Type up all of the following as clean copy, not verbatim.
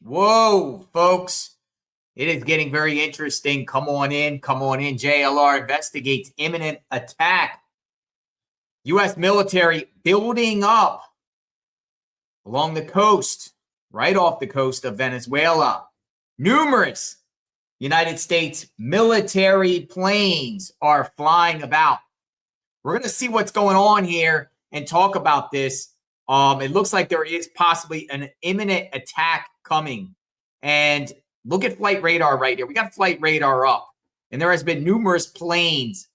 Whoa, folks. It is getting very interesting. Come on in. Come on in. JLR investigates imminent attack. U.S. military building up along the coast, right off the coast of Venezuela. Numerous United States military planes are flying about. We're going to see what's going on here and talk about this. It looks like there is possibly an imminent attack coming. And look at flight radar right here. We got flight radar up. And there has been numerous planes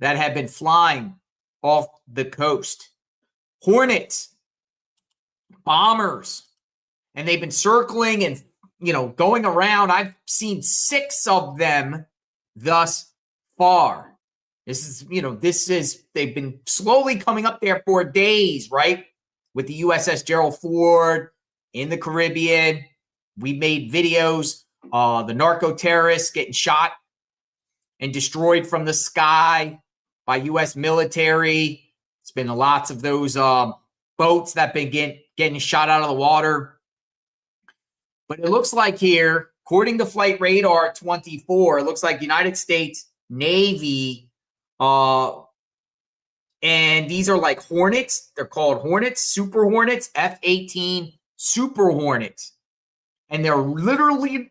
that have been flying off the coast. Hornets, bombers, and they've been circling and, going around. I've seen 6 of them thus far. They've been slowly coming up there for days, right? With the U.S.S. Gerald in the Carribean. We made videos, the narco terrorists getting shot and destroyed from the sky by U.S. military. It's been lots of those boats that been getting shot out of the water. But it looks like here, according to Flight Radar 24, it looks like United States Navy, and these are like Hornets. They're called Hornets, Super Hornets, F-18 Super Hornets. And they're literally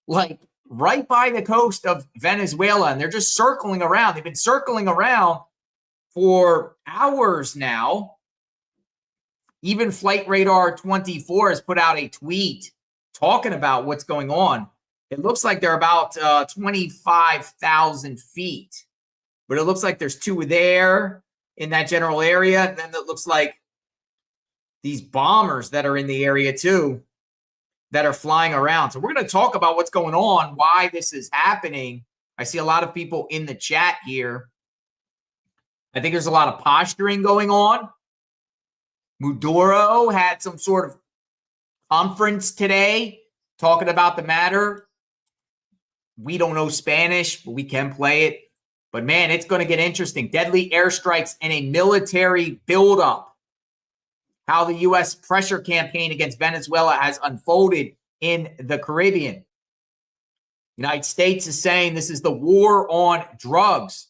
like right by the coast of Venezuela, and they're just circling around. They've been circling around for hours now. Even Flight Radar 24 has put out a tweet talking about what's going on. It looks like they're about 25,000 feet, but it looks like there's 2 there in that general area. And then it looks like these bombers that are in the area too, that are flying around. So we're going to talk about what's going on, why this is happening. I see a lot of people in the chat here. I think there's a lot of posturing going on. Maduro had some sort of conference today talking about the matter. We don't know Spanish, but we can play it. But man, it's going to get interesting. Deadly airstrikes and a military buildup. How the U.S. pressure campaign against Venezuela has unfolded in the Caribbean. United States is saying this is the war on drugs.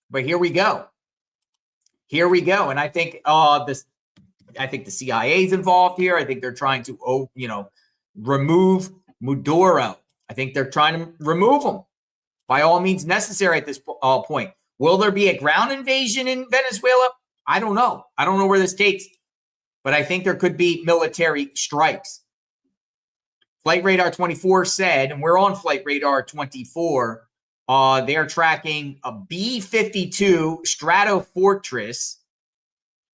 But here we go. Here we go. And I think the CIA is involved here. I think they're trying to, remove Maduro. I think they're trying to remove him by all means necessary at this point. Will there be a ground invasion in Venezuela? I don't know. I don't know where this takes, but I think there could be military strikes. Flight Radar 24 said, and we're on Flight Radar 24, they're tracking a B-52 Stratofortress,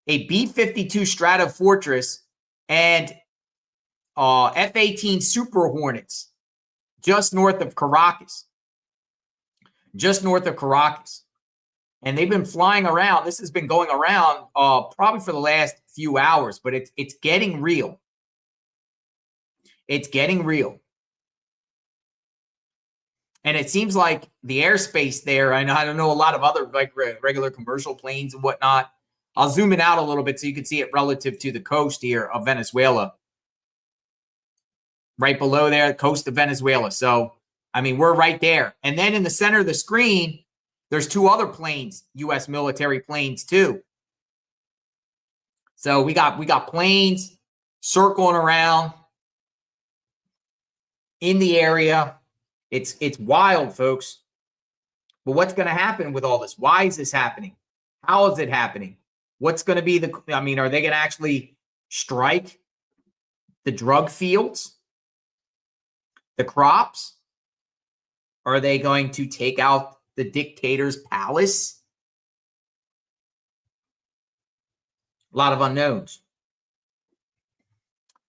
a B-52 Stratofortress, and F-18 Super Hornets just north of Caracas. Just north of Caracas. And they've been flying around. This has been going around probably for the last few hours, but it's getting real. It's getting real. And it seems like the airspace there, I don't know a lot of other like regular commercial planes and whatnot. I'll zoom it out a little bit so you can see it relative to the coast here of Venezuela. Right below there, the coast of Venezuela. So, we're right there. And then in the center of the screen, there's 2 other planes, U.S. military planes too. So we got planes circling around in the area. It's wild, folks. But what's going to happen with all this? Why is this happening? How is it happening? What's going to be are they going to actually strike the drug fields? The crops? Are they going to take out the dictator's palace? A lot of unknowns.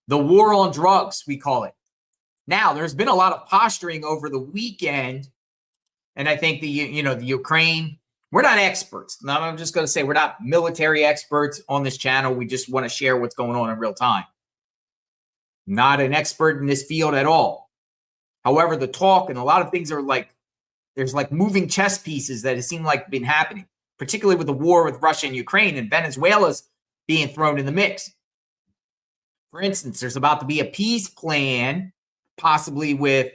The war on drugs, we call it. Now, there's been a lot of posturing over the weekend, and I think the Ukraine, we're not experts. Now, I'm just going to say we're not military experts on this channel. We just want to share what's going on in real time. Not an expert in this field at all. However, the talk and a lot of things are like, there's like moving chess pieces that it seemed like been happening, particularly with the war with Russia and Ukraine, and Venezuela's being thrown in the mix. For instance, there's about to be a peace plan, possibly with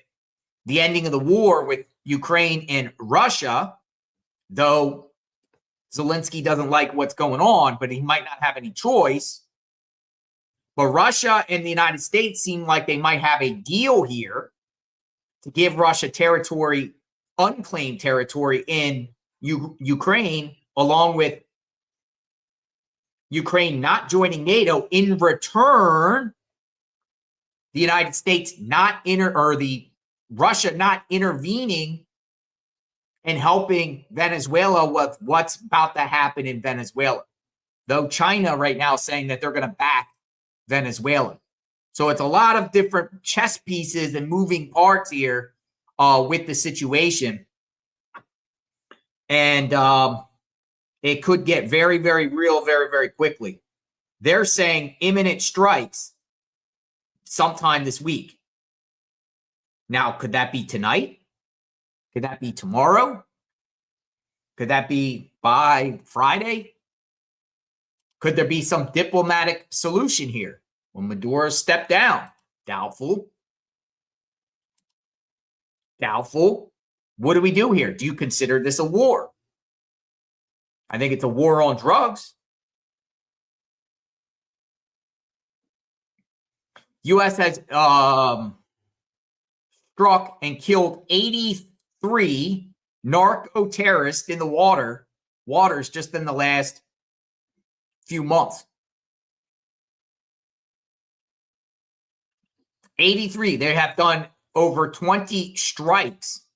the ending of the war with Ukraine and Russia, though Zelensky doesn't like what's going on, but he might not have any choice. But Russia and the United States seem like they might have a deal here to give Russia territory, unclaimed territory in Ukraine, along with Ukraine not joining NATO. In return, the United States Russia not intervening and helping Venezuela with what's about to happen in Venezuela. Though China right now is saying that they're going to back Venezuela. So it's a lot of different chess pieces and moving parts here with the situation. And it could get very, very real very, very quickly. They're saying imminent strikes sometime this week. Now, could that be tonight? Could that be tomorrow? Could that be by Friday? Could there be some diplomatic solution here? Will Maduro step down? Doubtful. Doubtful. What do we do here? Do you consider this a war? I think it's a war on drugs. U.S. has struck and killed 83 narco terrorists in the waters just in the last few months. 83. They have done over 20 strikes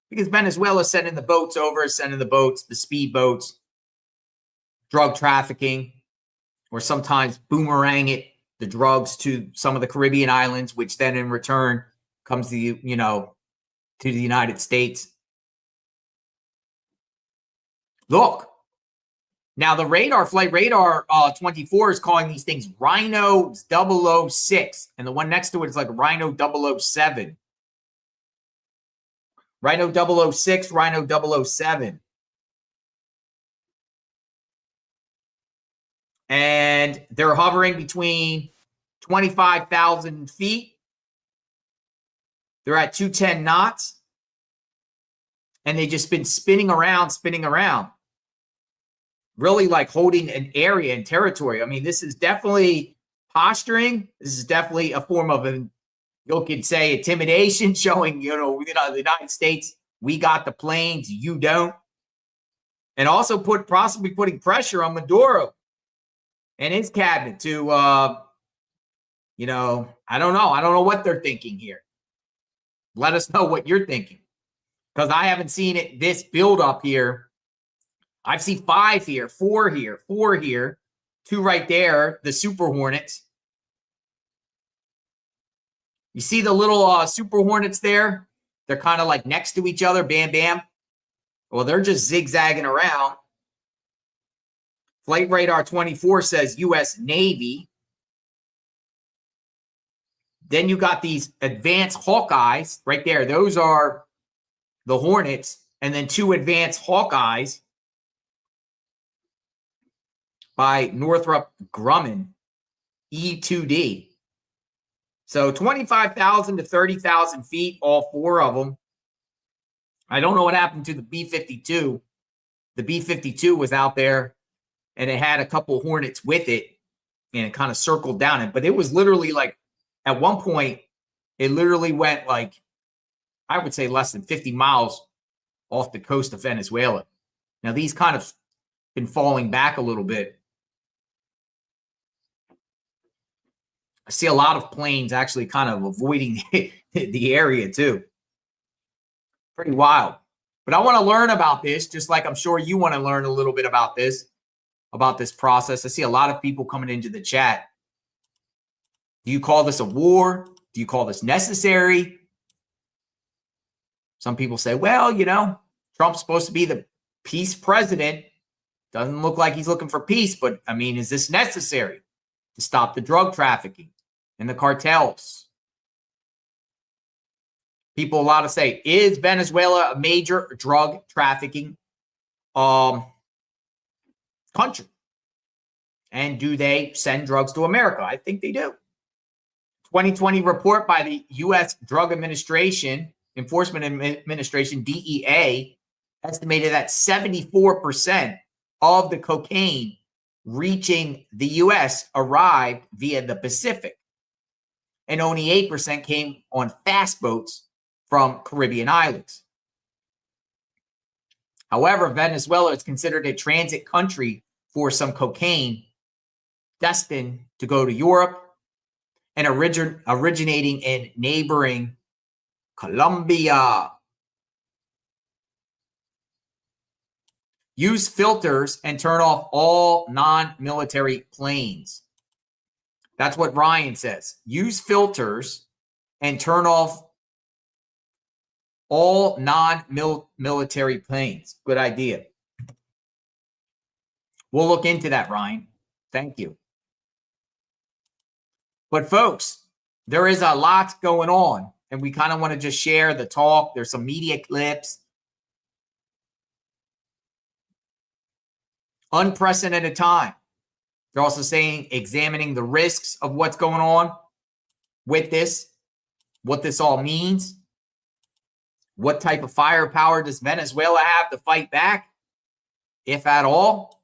because Venezuela is sending the boats over, sending the boats, the speed boats, drug trafficking, or sometimes boomerang it, the drugs to some of the Caribbean islands, which then in return comes to to the United States. Look, now the flight radar 24 is calling these things Rhino 006, and the one next to it is like Rhino 007. Rhino 006, Rhino 007. And they're hovering between 25,000 feet. They're at 210 knots. And they've just been spinning around. Really like holding an area and territory. I mean, this is definitely posturing. This is definitely a form of, you could say, intimidation, showing, the United States, we got the planes, you don't. And also possibly putting pressure on Maduro and his cabinet to, I don't know. I don't know what they're thinking here. Let us know what you're thinking, because I haven't seen this build up here. I've seen 5 here, 4 here, 4 here, 2 right there, the Super Hornets. You see the little Super Hornets there? They're kind of like next to each other, bam, bam. Well, they're just zigzagging around. Flight Radar 24 says U.S. Navy. Then you got these advanced Hawkeyes right there. Those are the Hornets. And then 2 advanced Hawkeyes by Northrop Grumman, E-2D. So 25,000 to 30,000 feet, all 4 of them. I don't know what happened to the B-52. The B-52 was out there, and it had a couple Hornets with it, and it kind of circled down it. But it was literally like, at one point, it literally went like, I would say less than 50 miles off the coast of Venezuela. Now, these kind of been falling back a little bit. I see a lot of planes actually kind of avoiding the area too. Pretty wild. But I want to learn about this, just like I'm sure you want to learn a little bit about this process. I see a lot of people coming into the chat. Do you call this a war? Do you call this necessary? Some people say, well, Trump's supposed to be the peace president. Doesn't look like he's looking for peace, but I mean, is this necessary to stop the drug trafficking and the cartels? People a lot to say, is Venezuela a major drug trafficking country? And do they send drugs to America? I think they do. 2020 report by the U.S. Drug Enforcement Administration, DEA, estimated that 74% of the cocaine reaching the U.S. arrived via the Pacific, and only 8% came on fast boats from Caribbean islands. However, Venezuela is considered a transit country for some cocaine destined to go to Europe and originating in neighboring Colombia. Use filters and turn off all non-military planes. That's what Ryan says. Use filters and turn off all non-military planes. Good idea. We'll look into that, Ryan. Thank you. But folks, there is a lot going on, and we kind of want to just share the talk. There's some media clips. Unprecedented time. They're also saying examining the risks of what's going on with this, what this all means. What type of firepower does Venezuela have to fight back, if at all?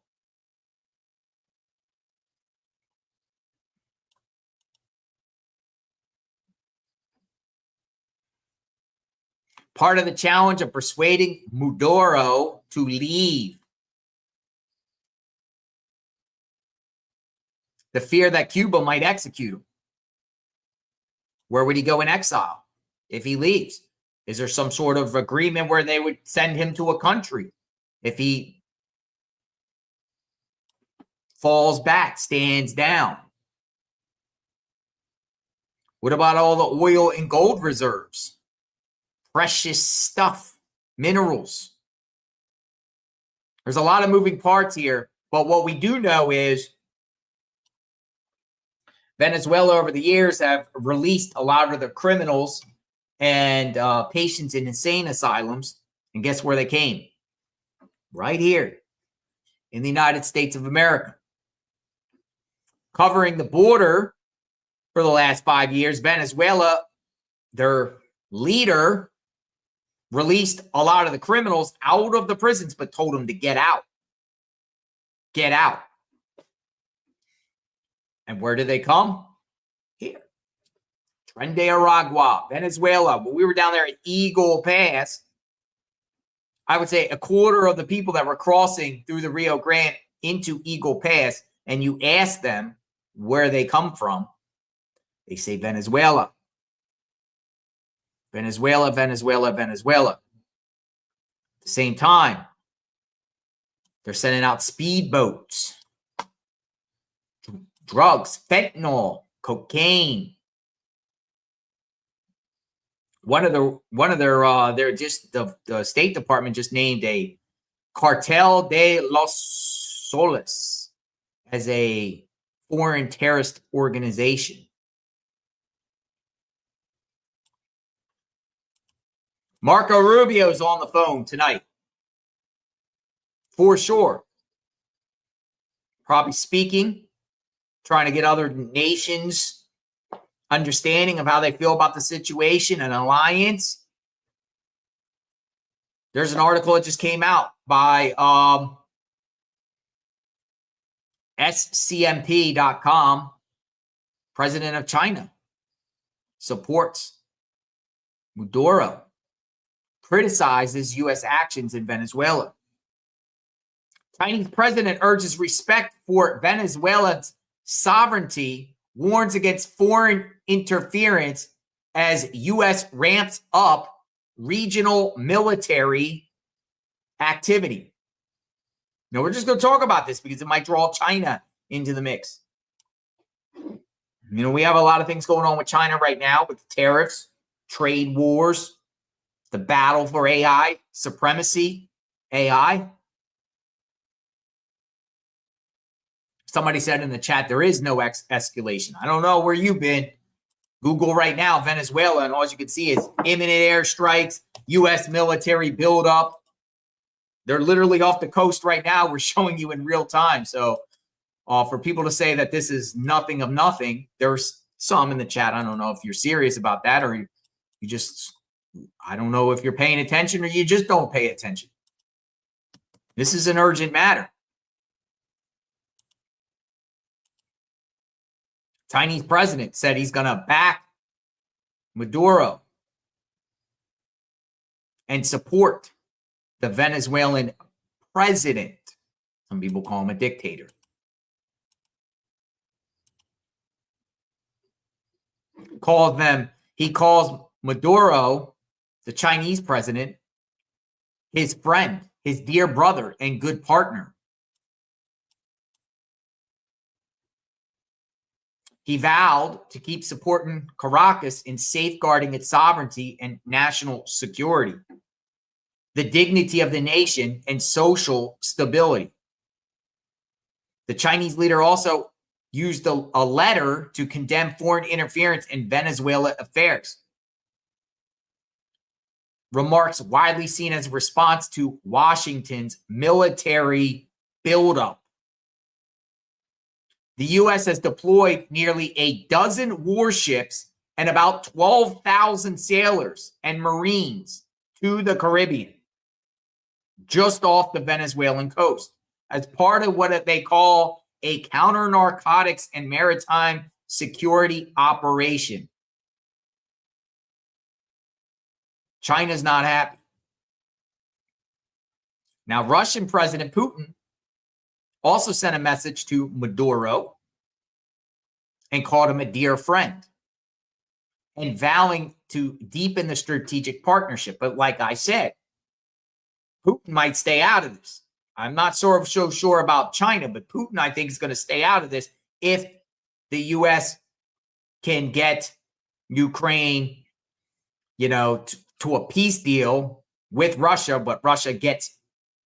Part of the challenge of persuading Maduro to leave. The fear that Cuba might execute him. Where would he go in exile if he leaves? Is there some sort of agreement where they would send him to a country if he falls back, stands down? What about all the oil and gold reserves? Precious stuff, minerals. There's a lot of moving parts here, but what we do know is Venezuela over the years have released a lot of the criminals and patients in insane asylums. And guess where they came? Right here in the United States of America. Covering the border for the last 5 years, Venezuela, their leader, released a lot of the criminals out of the prisons, but told them to get out. Get out. And where did they come? Here. Tren de Aragua, Venezuela. When we were down there at Eagle Pass, I would say a quarter of the people that were crossing through the Rio Grande into Eagle Pass, and you ask them where they come from, they say Venezuela. Venezuela, Venezuela, Venezuela. At the same time, they're sending out speedboats, drugs, fentanyl, cocaine. The State Department just named a Cartel de los Soles as a foreign terrorist organization. Marco Rubio is on the phone tonight. For sure. Probably speaking, trying to get other nations understanding of how they feel about the situation, an alliance. There's an article that just came out by scmp.com. President of China supports Maduro, criticizes U.S. actions in Venezuela. Chinese president urges respect for Venezuela's sovereignty, warns against foreign interference as U.S. ramps up regional military activity. Now, we're just going to talk about this because it might draw China into the mix. You know, we have a lot of things going on with China right now with tariffs, trade wars, the battle for AI, supremacy, AI. Somebody said in the chat, there is no escalation. I don't know where you've been. Google right now, Venezuela, and all you can see is imminent airstrikes, U.S. military buildup. They're literally off the coast right now. We're showing you in real time. So for people to say that this is nothing of nothing, there's Some in the chat, I don't know if you're serious about that or you just, I don't know if you're paying attention or you just don't pay attention. This is an urgent matter. Chinese president said he's going to back Maduro and support the Venezuelan president. Some people call him a dictator. He calls Maduro, the Chinese president, his friend, his dear brother, and good partner. He vowed to keep supporting Caracas in safeguarding its sovereignty and national security, the dignity of the nation, and social stability. The Chinese leader also used a letter to condemn foreign interference in Venezuela affairs. Remarks widely seen as a response to Washington's military buildup. The U.S. has deployed nearly a dozen warships and about 12,000 sailors and Marines to the Caribbean, just off the Venezuelan coast, as part of what they call a counter-narcotics and maritime security operation. China's not happy. Now, Russian President Putin also sent a message to Maduro and called him a dear friend and vowing to deepen the strategic partnership. But like I said, Putin might stay out of this. I'm not so sure about China, but Putin, I think, is going to stay out of this if the U.S. can get Ukraine, to a peace deal with Russia, but Russia gets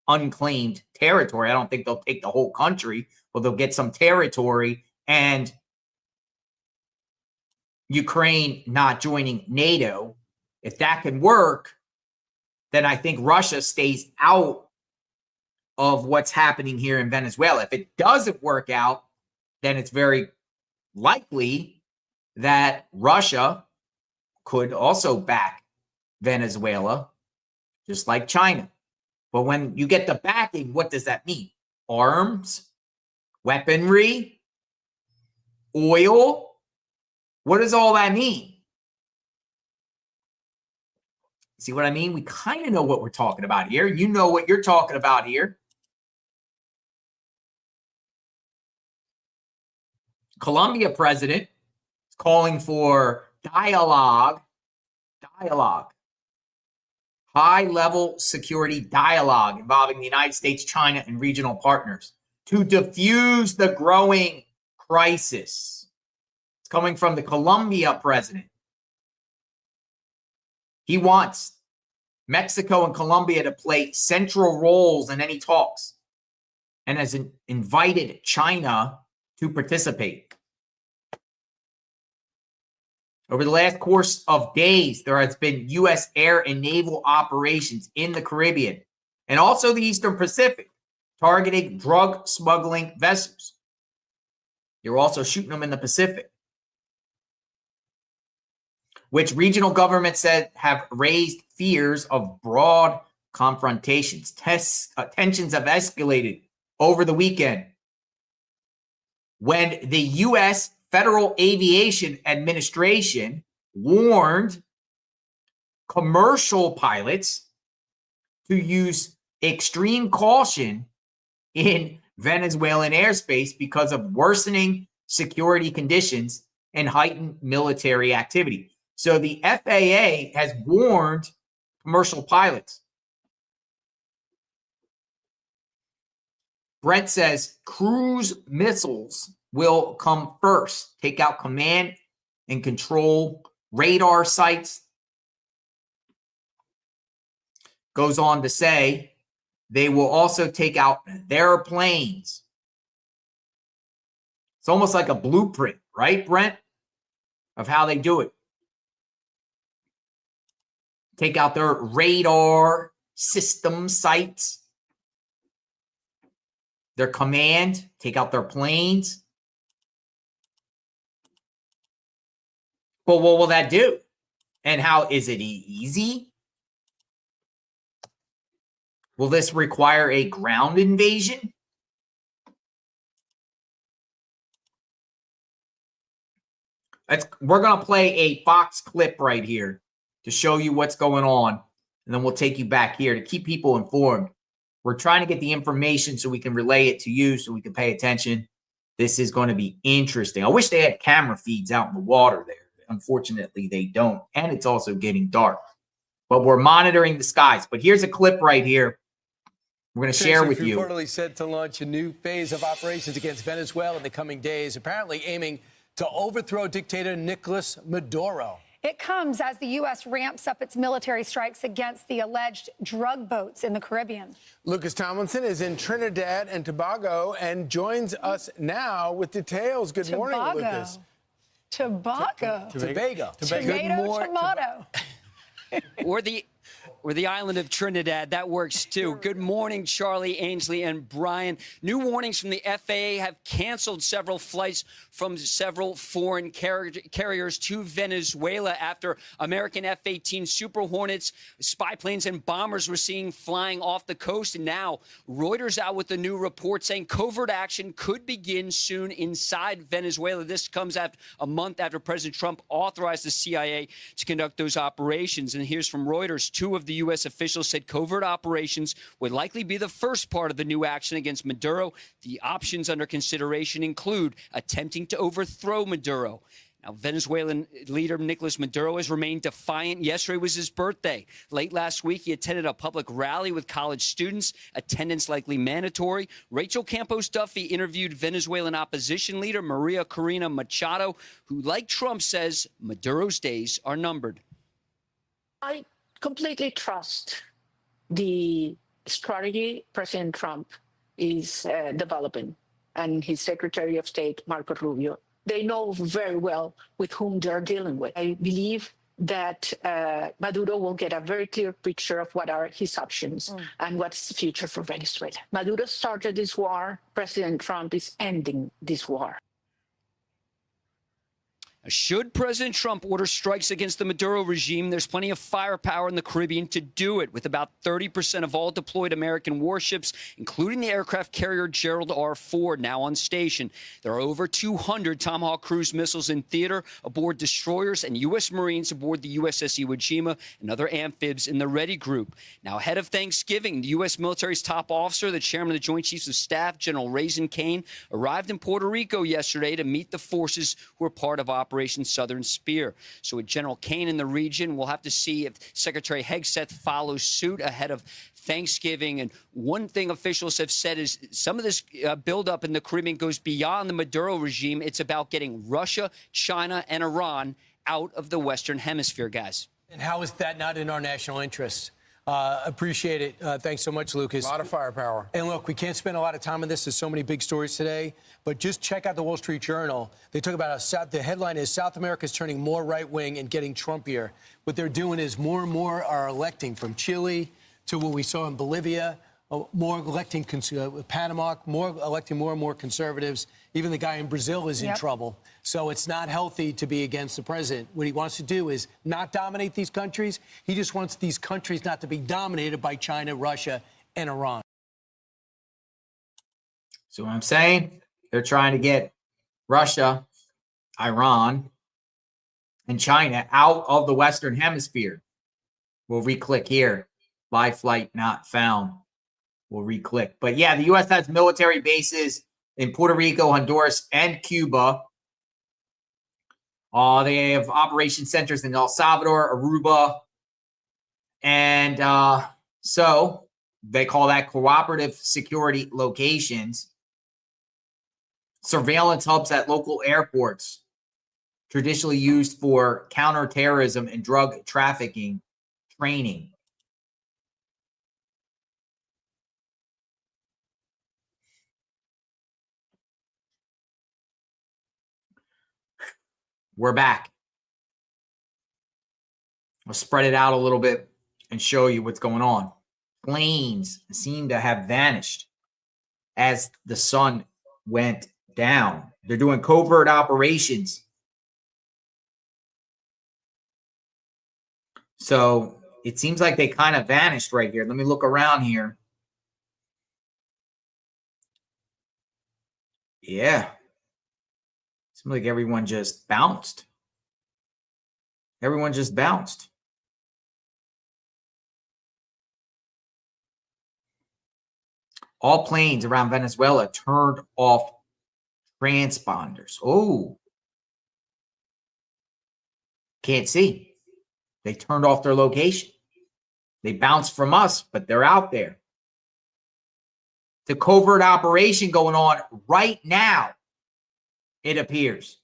unclaimed territory. I don't think they'll take the whole country, but they'll get some territory, and Ukraine not joining NATO. If that can work, then I think Russia stays out of what's happening here in Venezuela. If it doesn't work out, then it's very likely that Russia could also back Venezuela, just like China. But when you get the backing, what does that mean? Arms, weaponry, oil. What does all that mean? See what I mean? We kind of know what we're talking about here. You know what you're talking about here. Colombia president is calling for dialogue, high-level security dialogue involving the United States, China, and regional partners to diffuse the growing crisis. It's coming from the Colombia president. He wants Mexico and Colombia to play central roles in any talks and has invited China to participate. Over the last course of days, there has been U.S. air and naval operations in the Caribbean and also the Eastern Pacific, targeting drug smuggling vessels. You're also shooting them in the Pacific, which regional governments said have raised fears of broad confrontations. Tensions have escalated over the weekend when the U.S. Federal Aviation Administration warned commercial pilots to use extreme caution in Venezuelan airspace because of worsening security conditions and heightened military activity. So the FAA has warned commercial pilots. Brent says cruise missiles will come first, take out command and control radar sites. Goes on to say they will also take out their planes. It's almost like a blueprint, right, Brent, of how they do it. Take out their radar system sites, their command, take out their planes. But what will that do? And how is it easy? Will this require a ground invasion? We're going to play a Fox clip right here to show you what's going on. And then we'll take you back here to keep people informed. We're trying to get the information so we can relay it to you so we can pay attention. This is going to be interesting. I wish they had camera feeds out in the water there. Unfortunately, they don't. And it's also getting dark. But we're monitoring the skies. But here's a clip right here we're going to share with you. Reportedly set to launch a new phase of operations against Venezuela in the coming days, apparently aiming to overthrow dictator Nicolás Maduro. It comes as the U.S. ramps up its military strikes against the alleged drug boats in the Caribbean. Lucas Tomlinson is in Trinidad and Tobago and joins us now with details. Good morning, Lucas. Tobago. Tobago. Tomato. Or the island of Trinidad. That works too. Good morning, Charlie, Ainsley, and Brian. New warnings from the FAA have canceled several flights from several foreign carriers to Venezuela after American F-18 Super Hornets, spy planes, and bombers were seen flying off the coast. And now Reuters out with a new report saying covert action could begin soon inside Venezuela. This comes after a month after President Trump authorized the CIA to conduct those operations. And here's from Reuters. Two of the U.S. officials said covert operations would likely be the first part of the new action against Maduro. The options under consideration include attempting to overthrow Maduro. Now, Venezuelan leader Nicolás Maduro has remained defiant. Yesterday was his birthday. Late last week, he attended a public rally with college students, attendance likely mandatory. Rachel Campos Duffy interviewed Venezuelan opposition leader Maria Corina Machado, who, like Trump, says Maduro's days are numbered. I completely trust the strategy President Trump is developing and his Secretary of State, Marco Rubio. They know very well with whom they're dealing with. I believe that Maduro will get a very clear picture of what are his options and what's the future for Venezuela. Maduro started this war. President Trump is ending this war. Should President Trump order strikes against the Maduro regime, there's plenty of firepower in the Caribbean to do it, with about 30% of all deployed American warships, including the aircraft carrier Gerald R. now on station. There are over 200 Tomahawk cruise missiles in theater aboard destroyers and U.S. Marines aboard the U.S.S. Iwo Jima and other amphibs in the Ready Group. Now, ahead of Thanksgiving, the U.S. military's top officer, the chairman of the Joint Chiefs of Staff, General Raisin Kane, arrived in Puerto Rico yesterday to meet the forces who are part of Operation Southern Spear. So with General Kane in the region, we'll have to see if Secretary Hegseth follows suit ahead of Thanksgiving. And one thing officials have said is some of this buildup in the Caribbean goes beyond the Maduro regime. It's about getting Russia, China, and Iran out of the Western Hemisphere, guys. And how is that not in our national interest? Appreciate it. Thanks so much, Lucas. A lot of firepower. And look, we can't spend a lot of time on this. There's so many big stories today. But just check out the Wall Street Journal. They talk about the headline is South America is turning more right-wing and getting Trumpier. What they're doing is more and more are electing, from Chile to what we saw in Bolivia, more electing Panama, more electing more and more conservatives. Even the guy in Brazil is in trouble. So it's not healthy to be against the president. What he wants to do is not dominate these countries. He just wants these countries not to be dominated by China, Russia, and Iran. So what I'm saying, they're trying to get Russia, Iran, and China out of the Western Hemisphere. We'll re-click here. Live flight not found. We'll re-click. But yeah, the U.S. has military bases in Puerto Rico, Honduras, and Cuba. They have operation centers in El Salvador, Aruba. And so they call that cooperative security locations. Surveillance hubs at local airports, traditionally used for counterterrorism and drug trafficking training. We're back. I'll spread it out a little bit and show you what's going on. Planes seem to have vanished as the sun went down. They're doing covert operations So it seems like they kind of vanished right here. Let me look around here. Yeah. Seems like everyone just bounced. Everyone just bounced. All planes around Venezuela turned off transponders. Oh, can't see. They turned off their location. They bounced from us, but they're out there. The covert operation going on right now, it appears.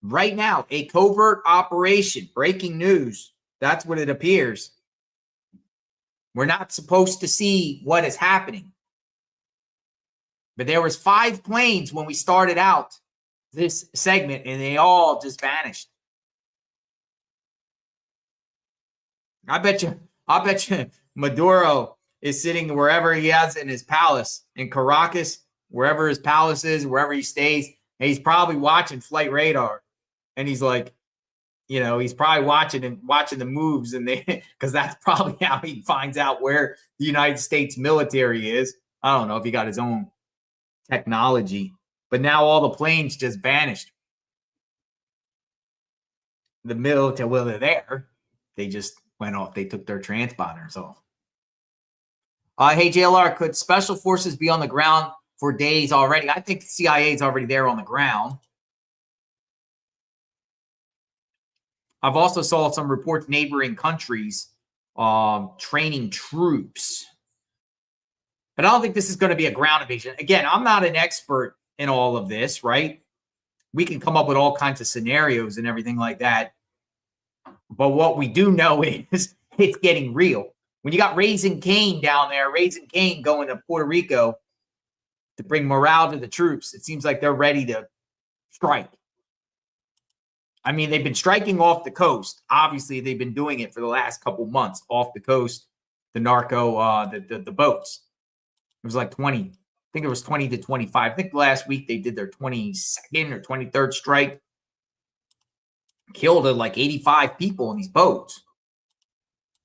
Right now, a covert operation. Breaking news. That's what it appears. We're not supposed to see what is happening. But there was 5 planes when we started out this segment, and they all just vanished. I bet you Maduro is sitting wherever he has in his palace in Caracas, wherever his palace is, wherever he stays, and he's probably watching flight radar. And he's like, he's probably watching the moves, and because that's probably how he finds out where the United States military is. I don't know if he got his own technology, but now all the planes just vanished. The military, well, they're there. They just went off. They took their transponders off. Hey, JLR, could special forces be on the ground for days already? I think the CIA is already there on the ground. I've also saw some reports neighboring countries training troops. But I don't think this is going to be a ground invasion. Again, I'm not an expert in all of this, right? We can come up with all kinds of scenarios and everything like that. But what we do know is it's getting real. When you got Raising Cane down there, Raising Cane going to Puerto Rico to bring morale to the troops, it seems like they're ready to strike. I mean, they've been striking off the coast. Obviously, they've been doing it for the last couple months off the coast, the Narco, the boats. It was like 20. I think it was 20 to 25. I think last week they did their 22nd or 23rd strike. Killed like 85 people in these boats.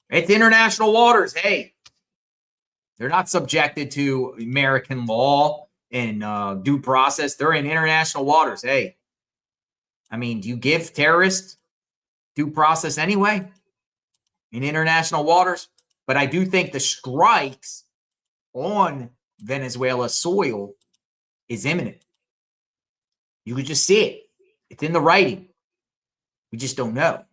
It's international waters. Hey, they're not subjected to American law and due process. They're in international waters. Hey, I mean, do you give terrorists due process anyway in international waters? But I do think the strikes on Venezuela soil is imminent. You could just see it. It's in the writing. We just don't know.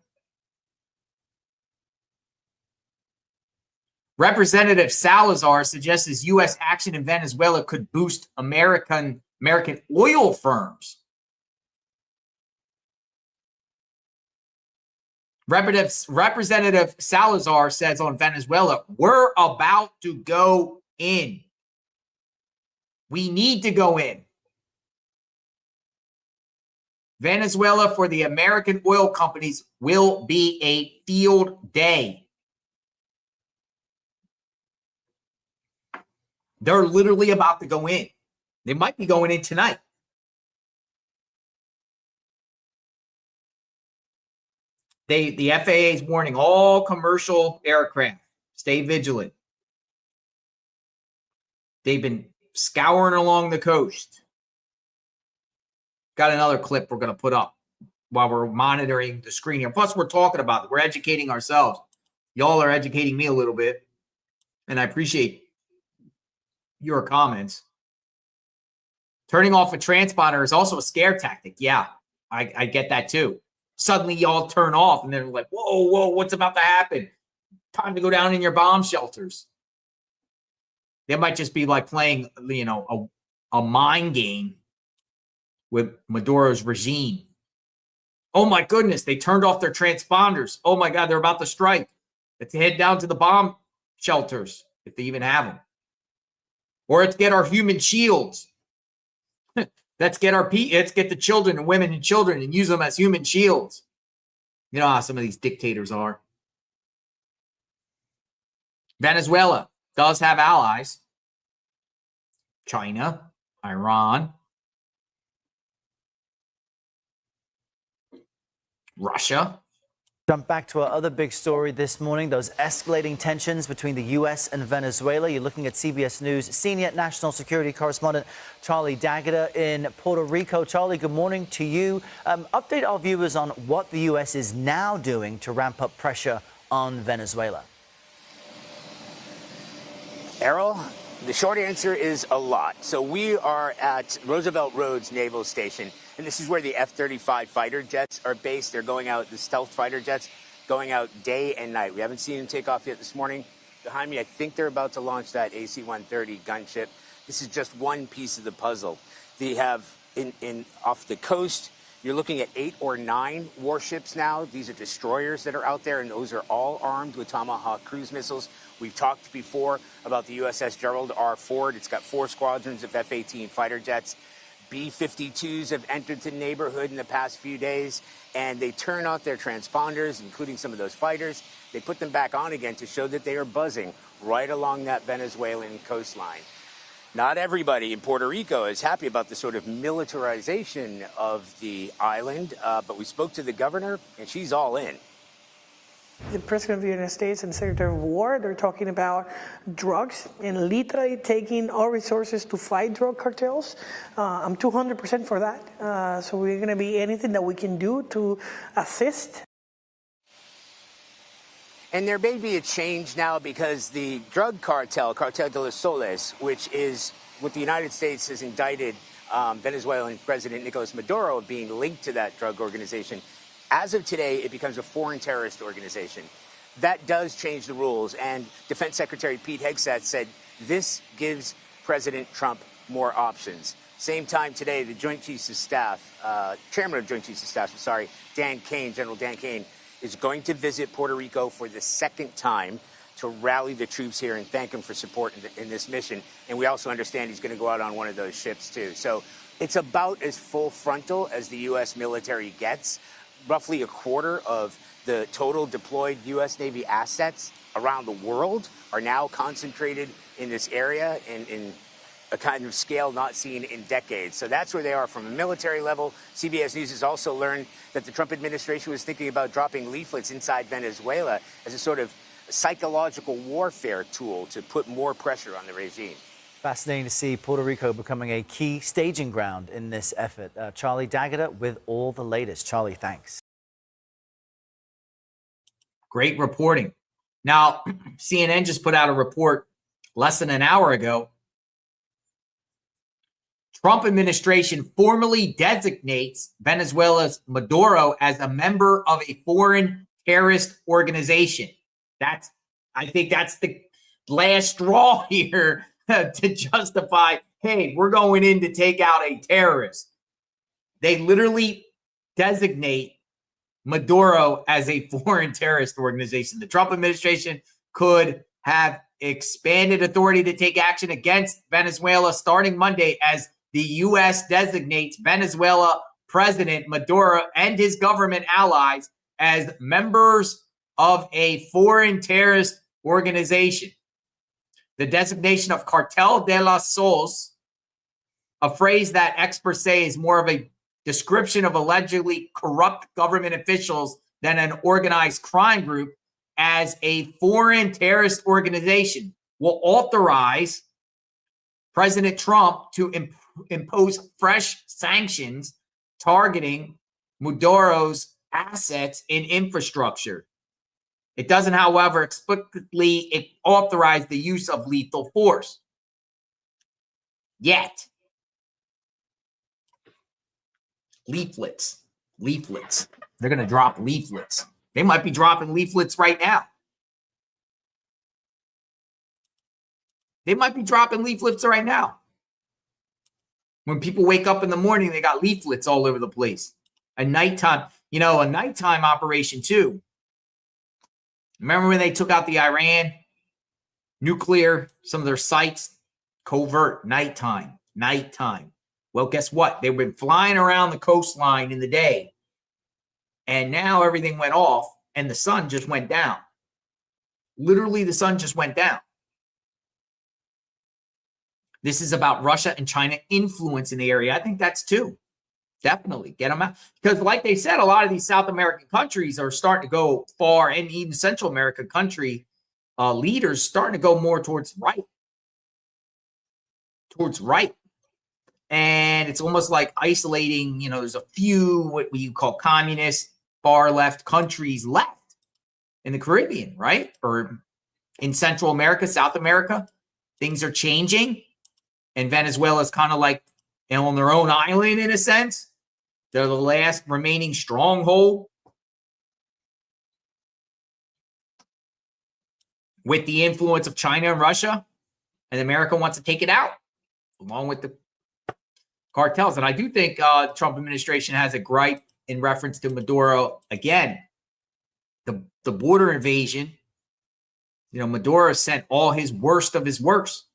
Representative Salazar suggests U.S. action in Venezuela could boost American oil firms. Representative Salazar says on Venezuela, we're about to go in. We need to go in. Venezuela for the American oil companies will be a field day. They're literally about to go in. They might be going in tonight. The FAA is warning all commercial aircraft, stay vigilant. They've been scouring along the coast. Got another clip we're going to put up while we're monitoring the screen here. Plus, we're talking about it. We're educating ourselves. Y'all are educating me a little bit, and I appreciate your comments. Turning off a transponder is also a scare tactic. Yeah, I get that too. Suddenly, y'all turn off, and they're like, whoa, what's about to happen? Time to go down in your bomb shelters. They might just be like playing, a mind game with Maduro's regime. Oh my goodness, they turned off their transponders. Oh my God, they're about to strike. Let's head down to the bomb shelters, if they even have them. Or let's get our human shields. Let's get the children and women and children and use them as human shields. You know how some of these dictators are. Venezuela does have allies. China, Iran, Russia. Jump back to our other big story this morning, those escalating tensions between the U.S. and Venezuela. You're looking at CBS News senior national security correspondent Charlie D'Agata in Puerto Rico. Charlie, good morning to you. Update our viewers on what the U.S. is now doing to ramp up pressure on Venezuela. Errol, the short answer is a lot. So we are at Roosevelt Roads Naval Station, and this is where the F-35 fighter jets are based. They're going out, the stealth fighter jets, going out day and night. We haven't seen them take off yet this morning. Behind me, I think they're about to launch that AC-130 gunship. This is just one piece of the puzzle. They have, off the coast, you're looking at 8 or 9 warships now. These are destroyers that are out there, and those are all armed with Tomahawk cruise missiles. We've talked before about the U.S.S. Gerald R. Ford. It's got 4 squadrons of F-18 fighter jets. B-52s have entered the neighborhood in the past few days, and they turn off their transponders, including some of those fighters. They put them back on again to show that they are buzzing right along that Venezuelan coastline. Not everybody in Puerto Rico is happy about the sort of militarization of the island, but we spoke to the governor, and she's all in. The President of the United States and Secretary of War, they're talking about drugs and literally taking our resources to fight drug cartels. I'm 200% for that. So we're going to be anything that we can do to assist. And there may be a change now because the drug cartel, Cartel de los Soles, which is what the United States has indicted Venezuelan President Nicolás Maduro of being linked to that drug organization. As of today, it becomes a foreign terrorist organization. That does change the rules, and Defense Secretary Pete Hegseth said this gives President Trump more options. Same time today, the Joint Chiefs of Staff, Chairman of Joint Chiefs of Staff, Dan Kane, General Dan Kane, is going to visit Puerto Rico for the second time to rally the troops here and thank them for support in this mission. And we also understand he's going to go out on one of those ships, too. So it's about as full frontal as the U.S. military gets. Roughly a quarter of the total deployed U.S. Navy assets around the world are now concentrated in this area in a kind of scale not seen in decades. So that's where they are from a military level. CBS News has also learned that the Trump administration was thinking about dropping leaflets inside Venezuela as a sort of psychological warfare tool to put more pressure on the regime. Fascinating to see Puerto Rico becoming a key staging ground in this effort. Charlie D'Agata with all the latest. Charlie, thanks. Great reporting. Now, CNN just put out a report less than an hour ago. Trump administration formally designates Venezuela's Maduro as a member of a foreign terrorist organization. I think that's the last straw here to justify, hey, we're going in to take out a terrorist. They literally designate Maduro as a foreign terrorist organization. The Trump administration could have expanded authority to take action against Venezuela starting Monday as the U.S. designates Venezuela President Maduro and his government allies as members of a foreign terrorist organization. The designation of Cartel de los Soles, a phrase that experts say is more of a description of allegedly corrupt government officials than an organized crime group, as a foreign terrorist organization, will authorize President Trump to impose fresh sanctions targeting Maduro's assets and infrastructure. It doesn't, however, explicitly authorize the use of lethal force. Yet. Leaflets. They're going to drop leaflets. They might be dropping leaflets right now. When people wake up in the morning, they got leaflets all over the place. A nighttime operation too. Remember when they took out the Iran nuclear, some of their sites, covert, nighttime. Well, guess what? They've been flying around the coastline in the day, and now everything went off, and the sun just went down. Literally, the sun just went down. This is about Russia and China influence in the area. I think that's too. Definitely get them out. Because like they said, a lot of these South American countries are starting to go far, and even Central America country leaders starting to go more towards right. And it's almost like isolating, there's a few what you call communist, far left countries left in the Caribbean, right? Or in Central America, South America. Things are changing. And Venezuela is kind of like on their own island in a sense. They're the last remaining stronghold with the influence of China and Russia. And America wants to take it out along with the cartels. And I do think the Trump administration has a gripe in reference to Maduro. Again, the border invasion, Maduro sent all his worst of his worst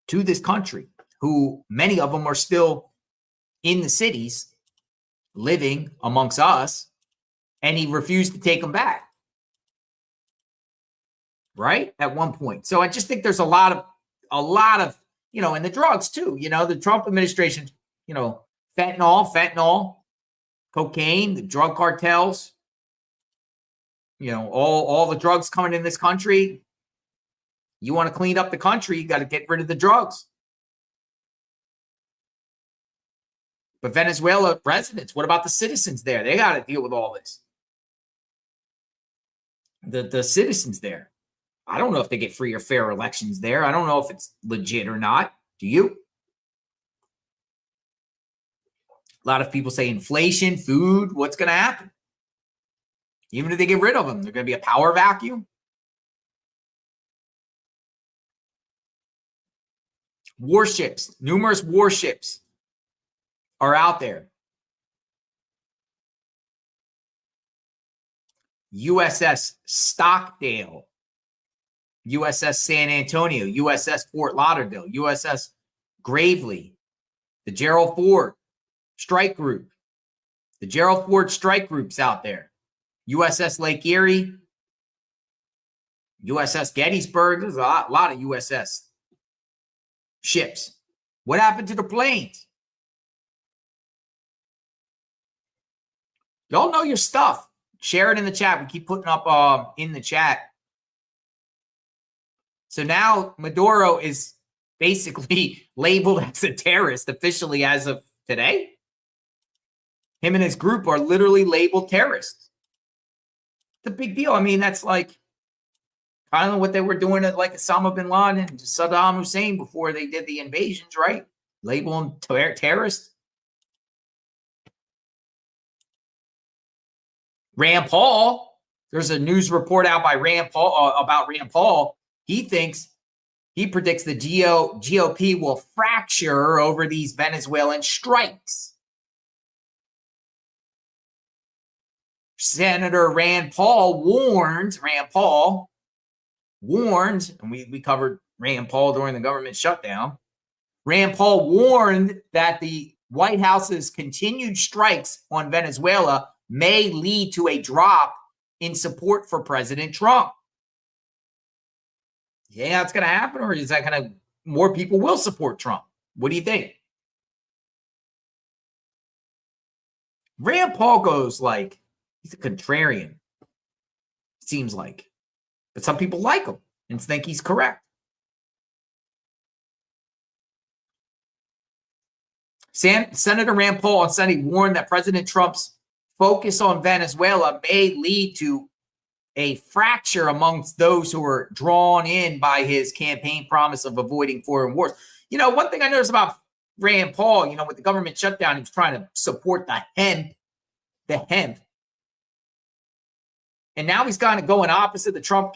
to this country, who many of them are still in the cities living amongst us, and he refused to take them back. Right? At one point. So I just think there's a lot of, and the drugs too, the Trump administration, fentanyl, cocaine, the drug cartels, all the drugs coming in this country. You want to clean up the country, you got to get rid of the drugs. But Venezuela residents, what about the citizens there? They got to deal with all this. The citizens there. I don't know if they get free or fair elections there. I don't know if it's legit or not. Do you? A lot of people say inflation, food, what's going to happen? Even if they get rid of them, there's going to be a power vacuum. Warships, numerous warships are out there. U.S.S. Stockdale, U.S.S. San Antonio, U.S.S. Fort Lauderdale, U.S.S. Gravely, the Gerald Ford Strike Group, the Gerald Ford Strike Group's out there, U.S.S. Lake Erie, U.S.S. Gettysburg. There's a lot of U.S.S. ships. What happened to the planes? Y'all know your stuff. Share it in the chat. We keep putting up in the chat. So now Maduro is basically labeled as a terrorist officially as of today. Him and his group are literally labeled terrorists. It's a big deal. I mean, that's like kind of what they were doing at like Osama bin Laden and Saddam Hussein before they did the invasions, right? Label them terrorists. Rand Paul, there's a news report out by Rand Paul about Rand Paul. He predicts the GOP will fracture over these Venezuelan strikes. Senator Rand Paul warned, and we covered Rand Paul during the government shutdown. Rand Paul warned that the White House's continued strikes on Venezuela may lead to a drop in support for President Trump. Yeah, that's going to happen, or is that going to more people will support Trump? What do you think? Rand Paul goes like he's a contrarian, seems like, but some people like him and think he's correct. Senator Rand Paul on Sunday warned that President Trump's focus on Venezuela may lead to a fracture amongst those who are drawn in by his campaign promise of avoiding foreign wars. One thing I noticed about Rand Paul, with the government shutdown, he was trying to support the hemp. And now he's kind of going opposite the Trump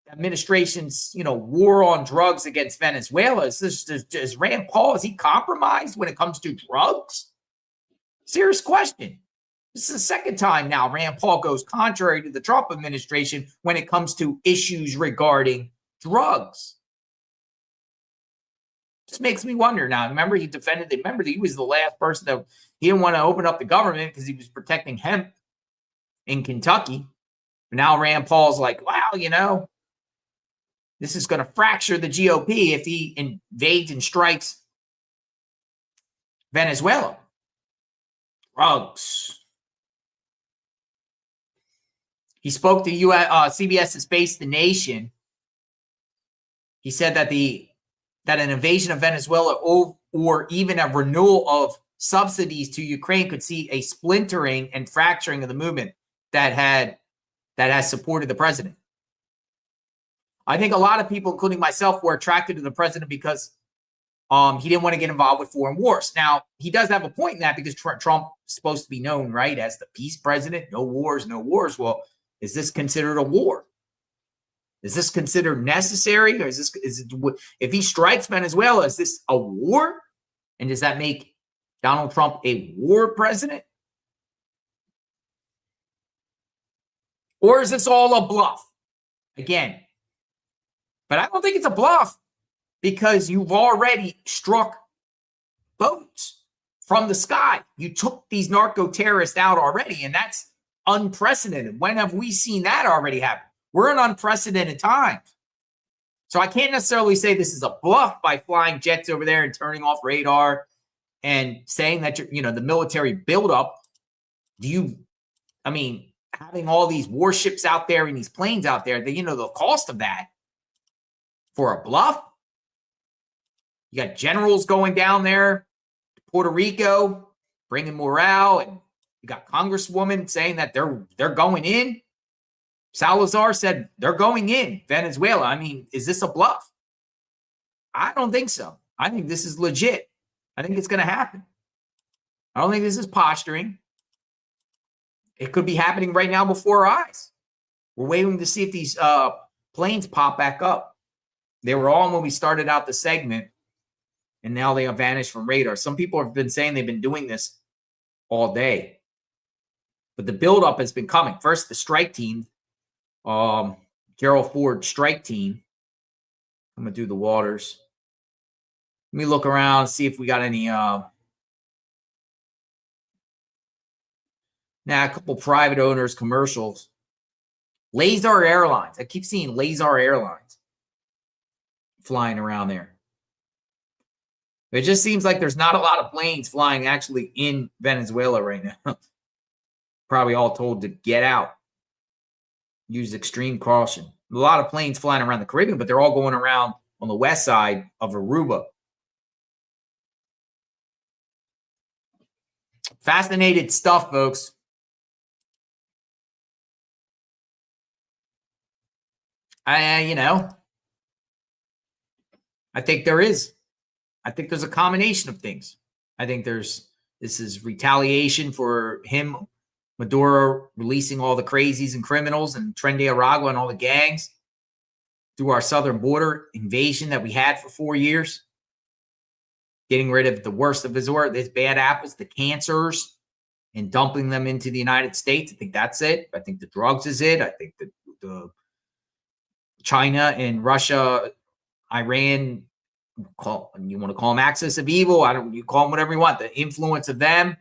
administration's, war on drugs against Venezuela. Is Rand Paul, is he compromised when it comes to drugs? Serious question. This is the second time now Rand Paul goes contrary to the Trump administration when it comes to issues regarding drugs. Just makes me wonder now. Remember, he was the last person that he didn't want to open up the government because he was protecting hemp in Kentucky. But now Rand Paul's like, wow, this is going to fracture the GOP if he invades and strikes Venezuela. Drugs. He spoke to CBS's Face the Nation. He said that an invasion of Venezuela or even a renewal of subsidies to Ukraine could see a splintering and fracturing of the movement that has supported the president. I think a lot of people, including myself, were attracted to the president because he didn't want to get involved with foreign wars. Now, he does have a point in that because Trump is supposed to be known, right, as the peace president. No wars, no wars. Well, is this considered a war? Is this considered necessary? Or if he strikes Venezuela, is this a war? And does that make Donald Trump a war president? Or is this all a bluff? Again, but I don't think it's a bluff because you've already struck boats from the sky. You took these narco terrorists out already, and that's unprecedented. When have we seen that already happen? We're in unprecedented times. So I can't necessarily say this is a bluff by flying jets over there and turning off radar and saying that, the military buildup. Having all these warships out there and these planes out there, the cost of that for a bluff. You got generals going down there to Puerto Rico, bringing morale, and you got Congresswoman saying that they're going in. Salazar said they're going in Venezuela. Is this a bluff? I don't think so. I think this is legit. I think it's going to happen. I don't think this is posturing. It could be happening right now before our eyes. We're waiting to see if these planes pop back up. They were on when we started out the segment, and now they have vanished from radar. Some people have been saying they've been doing this all day. But the buildup has been coming. First, the strike team, Gerald Ford strike team. I'm going to do the waters. Let me look around, see if we got any. A couple private owners, commercials. Lazar Airlines. I keep seeing Lazar Airlines flying around there. It just seems like there's not a lot of planes flying actually in Venezuela right now. Probably all told to get out. Use extreme caution. A lot of planes flying around the Caribbean, but they're all going around on the west side of Aruba. Fascinated stuff, folks. I think there is. I think there's a combination of things. I think this is retaliation for him, Maduro, releasing all the crazies and criminals and Tren de Aragua and all the gangs through our southern border invasion that we had for 4 years. Getting rid of the worst of his bad apples, the cancers, and dumping them into the United States. I think that's it. I think the drugs is it. I think that the China and Russia, Iran, you want to call them axis of evil. You call them whatever you want. The influence of them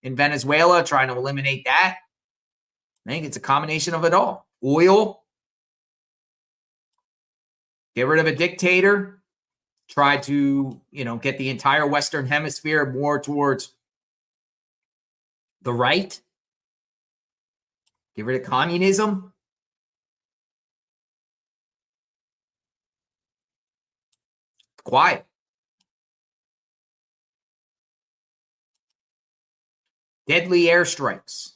in Venezuela, trying to eliminate that. I think it's a combination of it all. Oil. Get rid of a dictator. Try to, get the entire Western Hemisphere more towards the right. Get rid of communism. Quiet. Deadly airstrikes.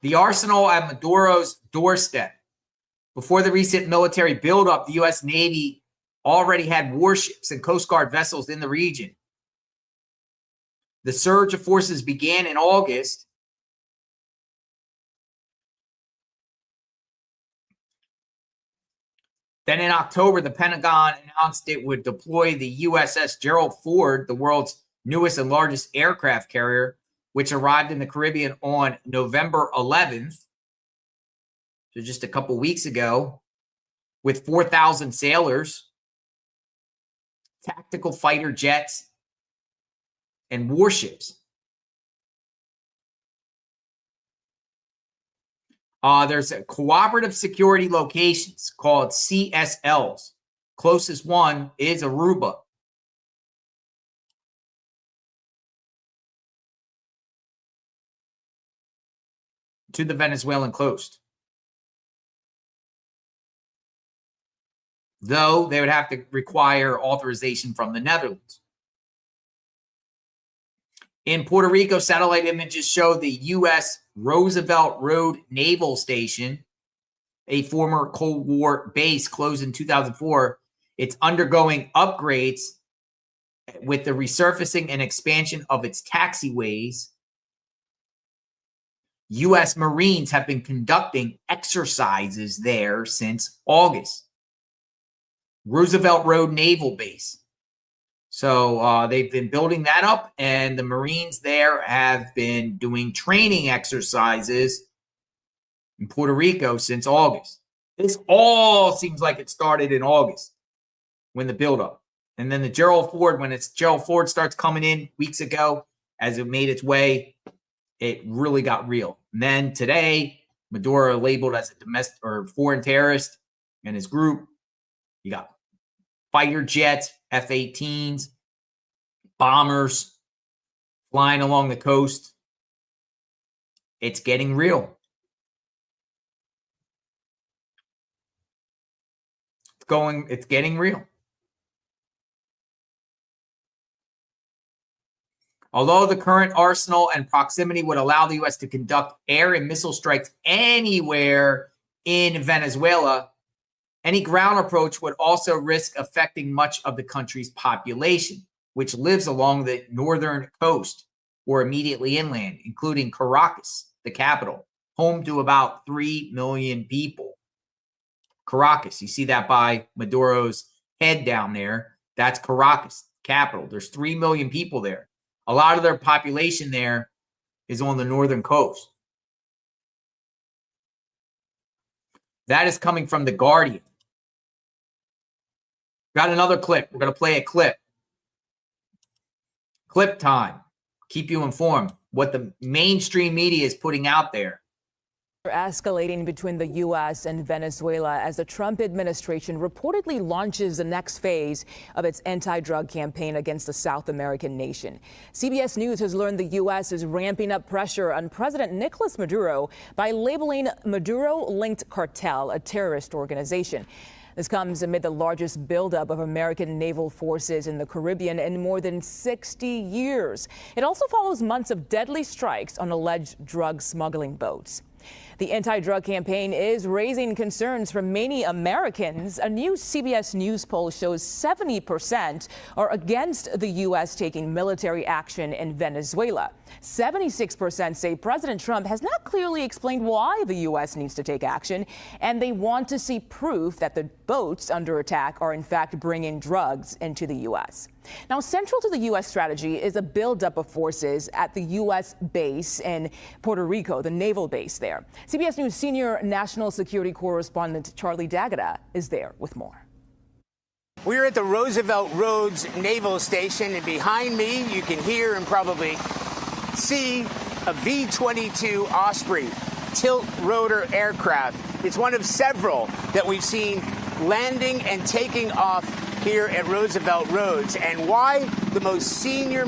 The arsenal at Maduro's doorstep. Before the recent military buildup, the U.S. Navy already had warships and Coast Guard vessels in the region. The surge of forces began in August. Then in October, the Pentagon announced it would deploy the U.S.S. Gerald Ford, the world's newest and largest aircraft carrier, which arrived in the Caribbean on November 11th, so just a couple weeks ago, with 4,000 sailors, tactical fighter jets, and warships. There's a cooperative security locations called CSLs Closest one is Aruba. To the Venezuelan coast. Though they would have to require authorization from the Netherlands. In Puerto Rico, satellite images show the U.S. Roosevelt Road Naval Station, a former Cold War base closed in 2004. It's undergoing upgrades with the resurfacing and expansion of its taxiways. U.S. Marines have been conducting exercises there since August. Roosevelt Road Naval Base. So they've been building that up, and the Marines there have been doing training exercises in Puerto Rico since August. This all seems like it started in August when the buildup. And then the Gerald Ford, when Gerald Ford starts coming in weeks ago, as it made its way, it really got real. And then today, Maduro labeled as a domestic or foreign terrorist and his group. You got fighter jets, F-18s, bombers flying along the coast. It's getting real. It's getting real. Although the current arsenal and proximity would allow the U.S. to conduct air and missile strikes anywhere in Venezuela, any ground approach would also risk affecting much of the country's population, which lives along the northern coast or immediately inland, including Caracas, the capital, home to about 3 million people. Caracas, you see that by Maduro's head down there. That's Caracas, capital. There's 3 million people there. A lot of their population there is on the northern coast. That is coming from The Guardian. Got another clip. We're going to play a clip. Clip time. Keep you informed what the mainstream media is putting out there. Escalating between the U.S. and Venezuela as the Trump administration reportedly launches the next phase of its anti-drug campaign against the South American nation. CBS News has learned the U.S. is ramping up pressure on President Nicolás Maduro by labeling Maduro-linked cartel a terrorist organization. This comes amid the largest buildup of American naval forces in the Caribbean in more than 60 years. It also follows months of deadly strikes on alleged drug smuggling boats. The anti-drug campaign is raising concerns from many Americans. A new CBS News poll shows 70% are against the U.S. taking military action in Venezuela. 76% say President Trump has not clearly explained why the U.S. needs to take action, and they want to see proof that the boats under attack are in fact bringing drugs into the U.S. Now, central to the U.S. strategy is a buildup of forces at the U.S. base in Puerto Rico, the naval base there. CBS News senior national security correspondent Charlie D'Agata is there with more. We're at the Roosevelt Roads Naval Station, and behind me you can hear and probably see a V-22 Osprey tilt rotor aircraft. It's one of several that we've seen landing and taking off here at Roosevelt Roads. And why the most senior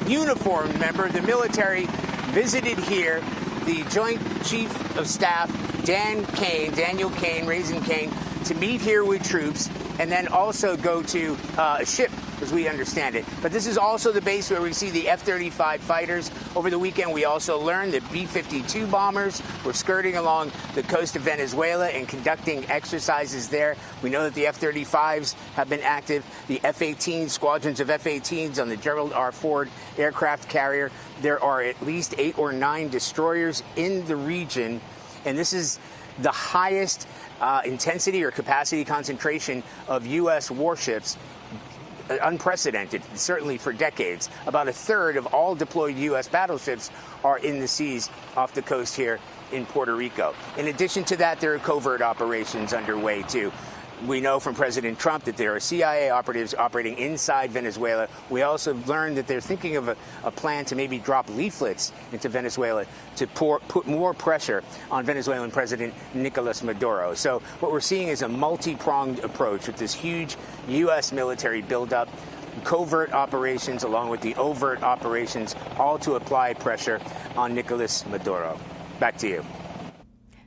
uniformed member of the military visited here, the Joint Chief of Staff, Daniel Kane, Raising Kane, to meet here with troops and then also go to a ship, as we understand it. But this is also the base where we see the F-35 fighters. Over the weekend, we also learned that B-52 bombers were skirting along the coast of Venezuela and conducting exercises there. We know that the F-35s have been active. The F-18 squadrons of F-18s on the Gerald R. Ford aircraft carrier. There are at least 8 or 9 destroyers in the region, and this is the highest intensity or capacity concentration of U.S. warships, unprecedented, certainly for decades. About a third of all deployed U.S. battleships are in the seas off the coast here in Puerto Rico. In addition to that, there are covert operations underway, too. We know from President Trump that there are CIA operatives operating inside Venezuela. We also learned that they're thinking of a plan to maybe drop leaflets into Venezuela to put more pressure on Venezuelan President Nicolás Maduro. So what we're seeing is a multi-pronged approach with this huge U.S. military buildup, covert operations along with the overt operations, all to apply pressure on Nicolás Maduro. Back to you.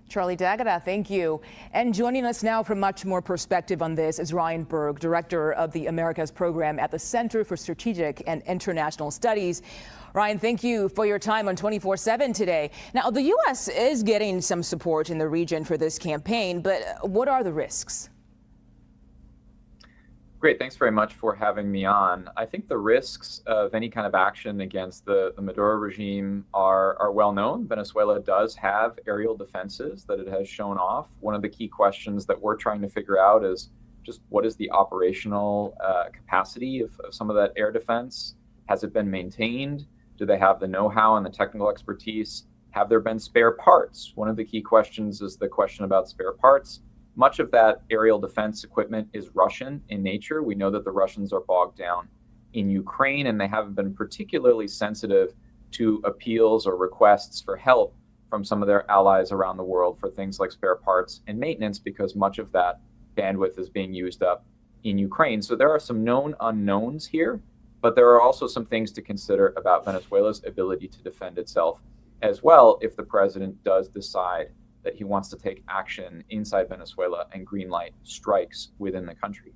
Charlie D'Agata, thank you. And joining us now for much more perspective on this is Ryan Berg, director of the Americas program at the Center for Strategic and International Studies. Ryan, thank you for your time on 24/7 today. Now, the U.S. is getting some support in the region for this campaign, but what are the risks? Great. Thanks very much for having me on. I think the risks of any kind of action against the Maduro regime are well known. Venezuela does have aerial defenses that it has shown off. One of the key questions that we're trying to figure out is just what is the operational capacity of some of that air defense? Has it been maintained? Do they have the know-how and the technical expertise? Have there been spare parts? One of the key questions is the question about spare parts. Much of that aerial defense equipment is Russian in nature. We know that the Russians are bogged down in Ukraine, and they haven't been particularly sensitive to appeals or requests for help from some of their allies around the world for things like spare parts and maintenance, because much of that bandwidth is being used up in Ukraine. So there are some known unknowns here, but there are also some things to consider about Venezuela's ability to defend itself as well if the president does decide that he wants to take action inside Venezuela and greenlight strikes within the country.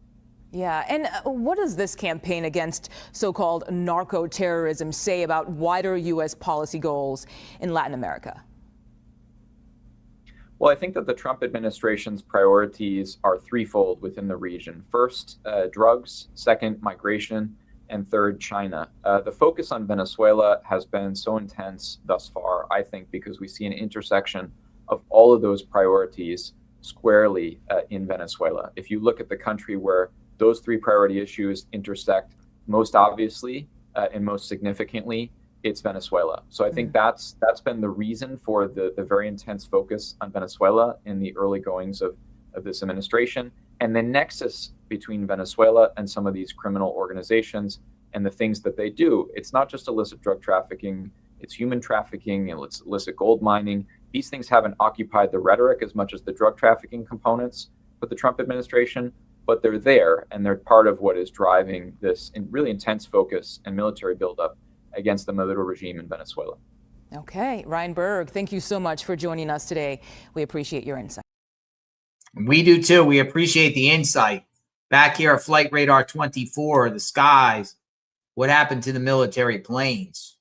Yeah, and what does this campaign against so-called narco terrorism say about wider U.S. policy goals in Latin America? Well, I think that the Trump administration's priorities are threefold within the region. First, drugs. Second, migration. And third, China. The focus on Venezuela has been so intense thus far, I think, because we see an intersection of all of those priorities squarely in Venezuela. If you look at the country where those three priority issues intersect most obviously and most significantly, it's Venezuela. So I think that's been the reason for the very intense focus on Venezuela in the early goings of this administration. And the nexus between Venezuela and some of these criminal organizations and the things that they do. It's not just illicit drug trafficking, it's human trafficking, and it's illicit gold mining. These things haven't occupied the rhetoric as much as the drug trafficking components for the Trump administration, but they're there, and they're part of what is driving this really intense focus and military buildup against the Maduro regime in Venezuela. Okay, Ryan Berg, thank you so much for joining us today. We appreciate your insight. We do too. We appreciate the insight. Back here at Flight Radar 24, the skies. What happened to the military planes?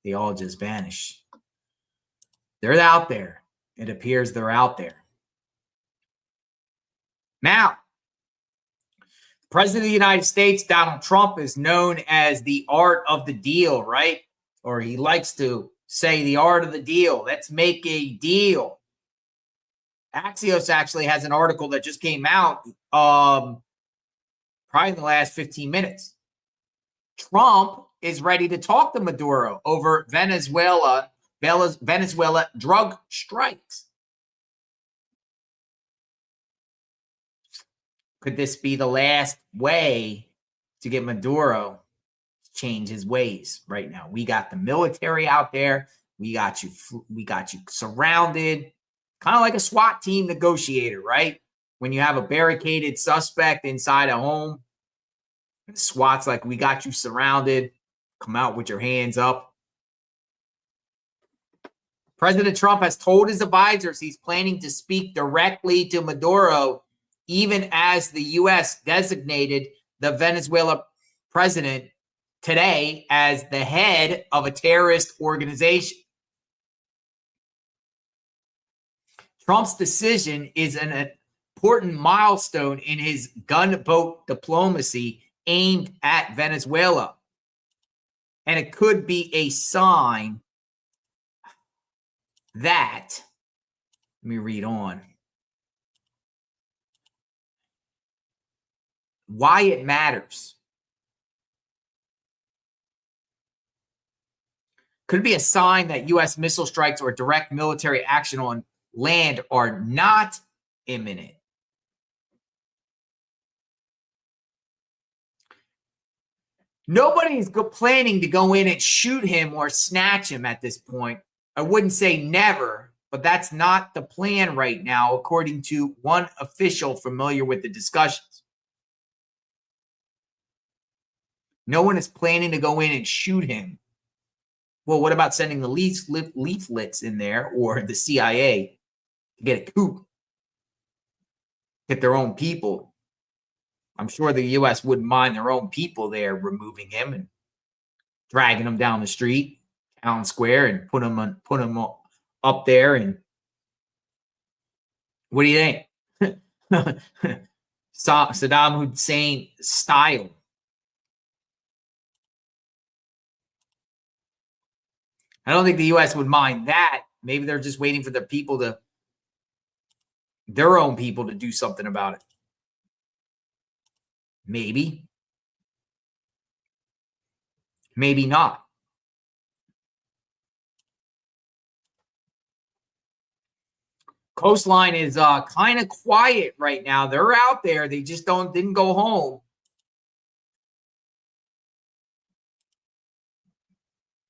They all just vanished. They're out there. It appears they're out there. Now, the President of the United States, Donald Trump, is known as the art of the deal, right? Or he likes to say the art of the deal. Let's make a deal. Axios actually has an article that just came out probably in the last 15 minutes. Trump is ready to talk to Maduro over Venezuela drug strikes. Could this be the last way to get Maduro to change his ways right now? We got the military out there. We got you surrounded, kind of like a SWAT team negotiator, right? When you have a barricaded suspect inside a home, and the SWAT's like, we got you surrounded. Come out with your hands up. President Trump has told his advisors he's planning to speak directly to Maduro, even as the U.S. designated the Venezuela president today as the head of a terrorist organization. Trump's decision is an important milestone in his gunboat diplomacy aimed at Venezuela. And it could be a sign that, let me read on, why it matters. Could it be a sign that U.S. missile strikes or direct military action on land are not imminent? Nobody's planning to go in and shoot him or snatch him at this point. I wouldn't say never, but that's not the plan right now, according to one official familiar with the discussions. No one is planning to go in and shoot him. Well, what about sending the leaflets in there or the CIA to get a coup? Get their own people. I'm sure the U.S. wouldn't mind their own people there removing him and dragging him down the street, town square, and put him up there. And what do you think? Saddam Hussein style. I don't think the U.S. would mind that. Maybe they're just waiting for their own people to do something about it. Maybe. Maybe not. Coastline is kind of quiet right now. They're out there. They just didn't go home.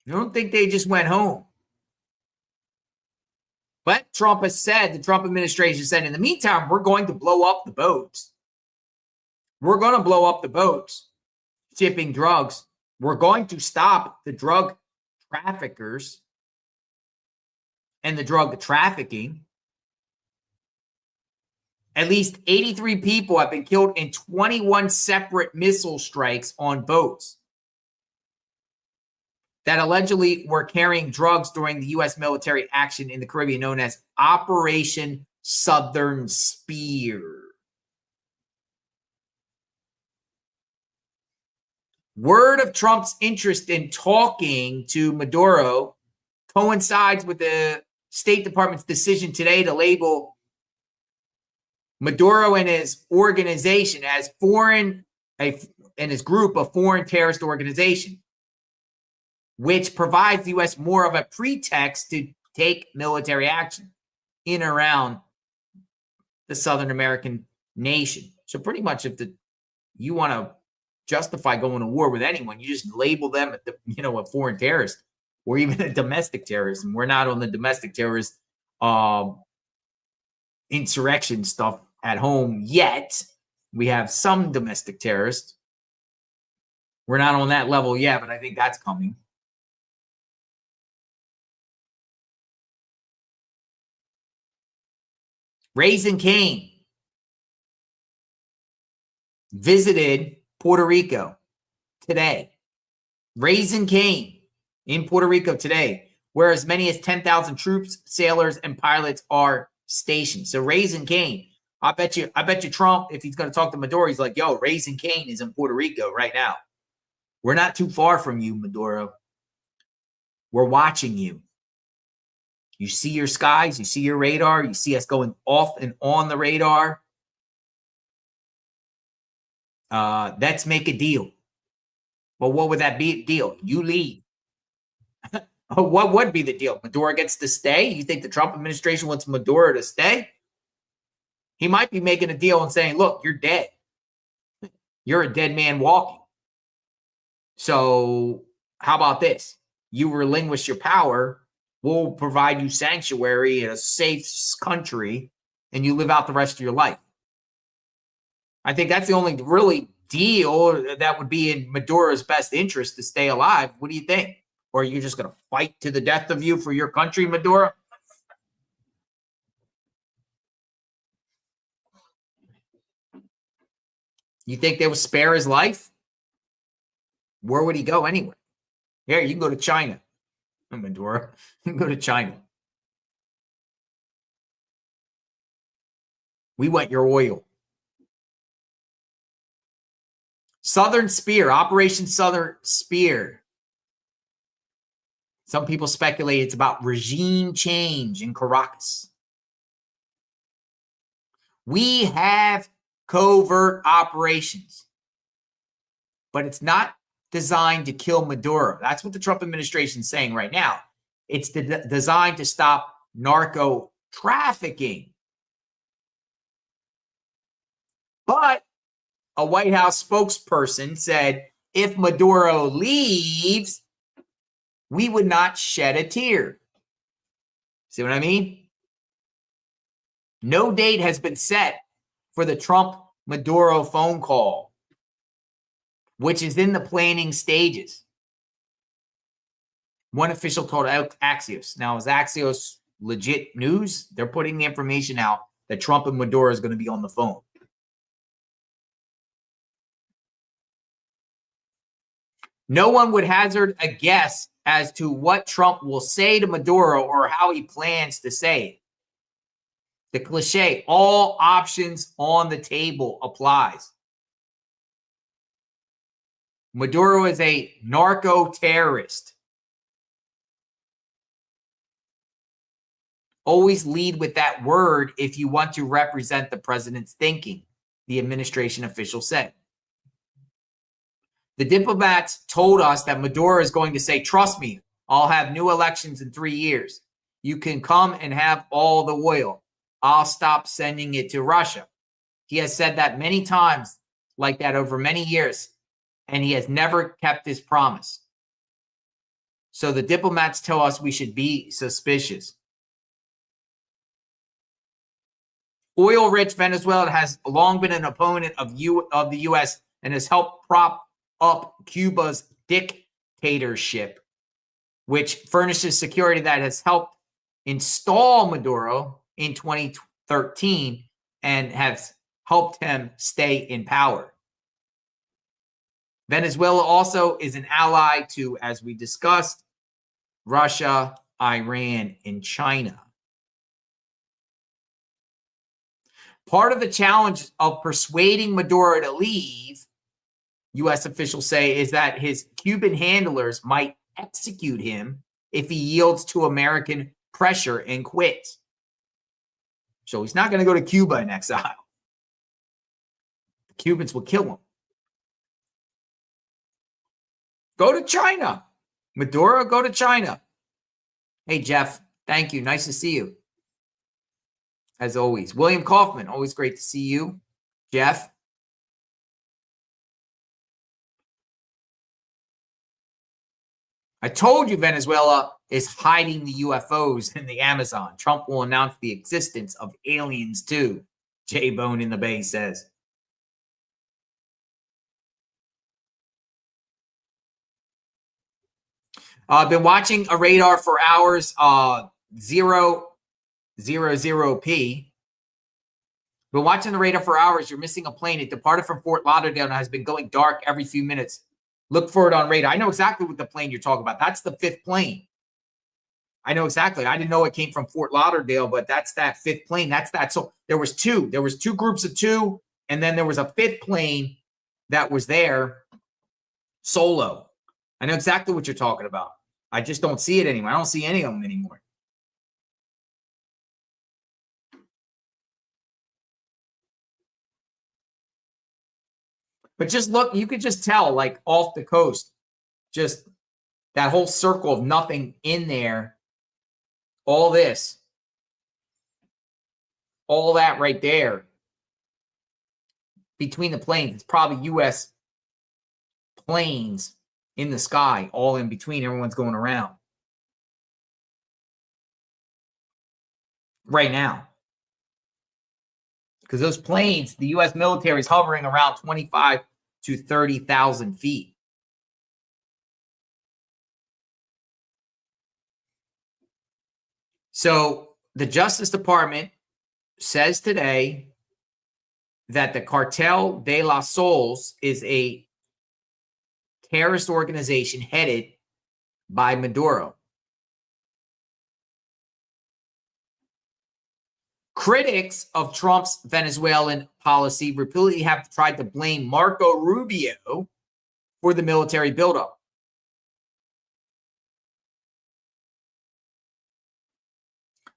I don't think they just went home. But Trump has said, the Trump administration said, in the meantime, we're going to blow up the boats. We're going to blow up the boats shipping drugs. We're going to stop the drug traffickers and the drug trafficking. At least 83 people have been killed in 21 separate missile strikes on boats that allegedly were carrying drugs during the U.S. military action in the Caribbean known as Operation Southern Spear. Word of Trump's interest in talking to Maduro coincides with the State Department's decision today to label Maduro and his organization as and his group of foreign terrorist organization, which provides the U.S. more of a pretext to take military action in and around the Southern American nation. So pretty much if you want to justify going to war with anyone, you just label them a foreign terrorist or even a domestic terrorist. And we're not on the domestic terrorist insurrection stuff at home yet. We have some domestic terrorists. We're not on that level yet, but I think that's coming. Raising Cane visited Puerto Rico today. Raising Cane in Puerto Rico today, where as many as 10,000 troops, sailors, and pilots are stationed. So Raising Cane, I bet you Trump, if he's going to talk to Maduro, he's like, yo, Raising Cane is in Puerto Rico right now. We're not too far from you, Maduro. We're watching you. You see your skies, you see your radar, you see us going off and on the radar. Let's make a deal. Well, what would that be? Deal? You leave. What would be the deal? Maduro gets to stay? You think the Trump administration wants Maduro to stay? He might be making a deal and saying, look, you're dead. You're a dead man walking. So how about this? You relinquish your power. We'll provide you sanctuary in a safe country, and you live out the rest of your life. I think that's the only really deal that would be in Maduro's best interest to stay alive. What do you think? Or are you just going to fight to the death of you for your country, Maduro? You think they would spare his life? Where would he go anyway? Here, you can go to China. Maduro, you can go to China. We want your oil. Southern Spear, Operation Southern Spear. Some people speculate it's about regime change in Caracas. We have covert operations, but it's not designed to kill Maduro. That's what the Trump administration is saying right now. It's designed to stop narco trafficking. But a White House spokesperson said if Maduro leaves, we would not shed a tear. See what I mean? No date has been set for the Trump-Maduro phone call, which is in the planning stages. One official told Axios. Now, is Axios legit news? They're putting the information out that Trump and Maduro is going to be on the phone. No one would hazard a guess as to what Trump will say to Maduro or how he plans to say it. The cliche, all options on the table, applies. Maduro is a narco-terrorist. Always lead with that word if you want to represent the president's thinking, the administration official said. The diplomats told us that Maduro is going to say, trust me, I'll have new elections in 3 years. You can come and have all the oil. I'll stop sending it to Russia. He has said that many times like that over many years, and he has never kept his promise. So the diplomats tell us we should be suspicious. Oil-rich Venezuela has long been an opponent of the U.S. and has helped prop up Cuba's dictatorship, which furnishes security that has helped install Maduro in 2013 and has helped him stay in power. Venezuela also is an ally to, as we discussed, Russia, Iran, and China. Part of the challenge of persuading Maduro to leave, U.S. officials say, is that his Cuban handlers might execute him if he yields to American pressure and quits. So he's not going to go to Cuba in exile. The Cubans will kill him. Go to China. Maduro, go to China. Hey, Jeff, thank you. Nice to see you. As always. William Kaufman, always great to see you. Jeff. I told you Venezuela is hiding the UFOs in the Amazon. Trump will announce the existence of aliens too, J-Bone in the Bay says. I've been watching a radar for hours, 000P. Been watching the radar for hours. You're missing a plane. It departed from Fort Lauderdale and has been going dark every few minutes. Look for it on radar. I know exactly what the plane you're talking about. That's the 5th plane. I know exactly. I didn't know it came from Fort Lauderdale, but that's that 5th plane. That's that. So there was 2. There was 2 groups of 2, and then there was a 5th plane that was there solo. I know exactly what you're talking about. I just don't see it anymore. I don't see any of them anymore. But just look, you could just tell, like, off the coast, just that whole circle of nothing in there, all this, all that right there, between the planes, it's probably U.S. planes in the sky, all in between, everyone's going around. Right now. Because those planes, the U.S. military is hovering around 25 to 30,000 feet. So the Justice Department says today that the Cartel de las Soles is a terrorist organization headed by Maduro. Critics of Trump's Venezuelan policy repeatedly have tried to blame Marco Rubio for the military buildup.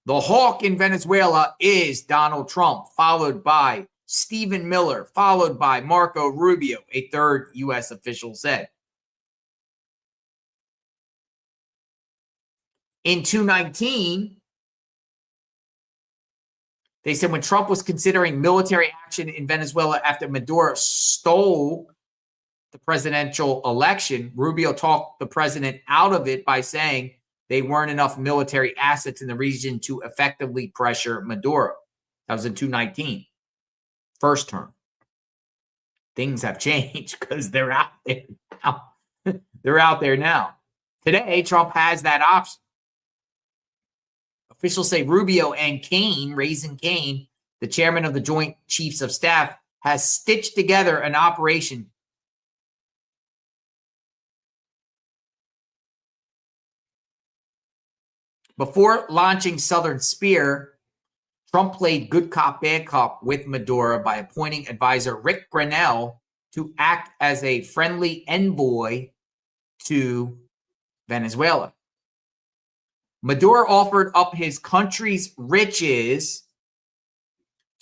The hawk in Venezuela is Donald Trump, followed by Stephen Miller, followed by Marco Rubio, a third U.S. official said. In 2019, they said when Trump was considering military action in Venezuela after Maduro stole the presidential election, Rubio talked the president out of it by saying they weren't enough military assets in the region to effectively pressure Maduro. That was in 2019, first term. Things have changed because they're out there now. They're out there now. Today, Trump has that option. Officials say Rubio and Kane, Raising Kane, the chairman of the Joint Chiefs of Staff, has stitched together an operation before launching Southern Spear. Trump played good cop, bad cop with Maduro by appointing advisor Rick Grenell to act as a friendly envoy to Venezuela. Maduro offered up his country's riches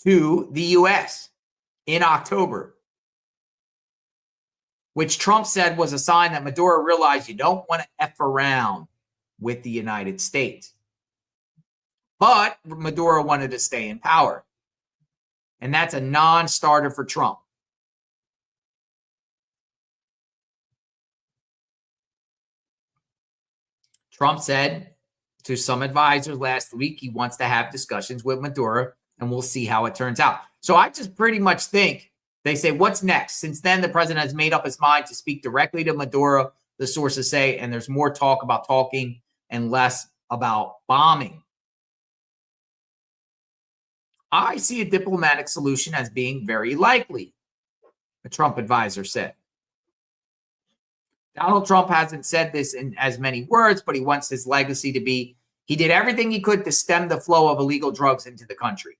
to the U.S. in October, which Trump said was a sign that Maduro realized you don't want to F around with the United States. But Maduro wanted to stay in power. And that's a non-starter for Trump. Trump said to some advisors last week he wants to have discussions with Maduro, and we'll see how it turns out. So I just pretty much think they say, what's next? Since then, the president has made up his mind to speak directly to Maduro, the sources say, and there's more talk about talking and less about bombing. I see a diplomatic solution as being very likely, a Trump advisor said. Donald Trump hasn't said this in as many words, but he wants his legacy to be he did everything he could to stem the flow of illegal drugs into the country.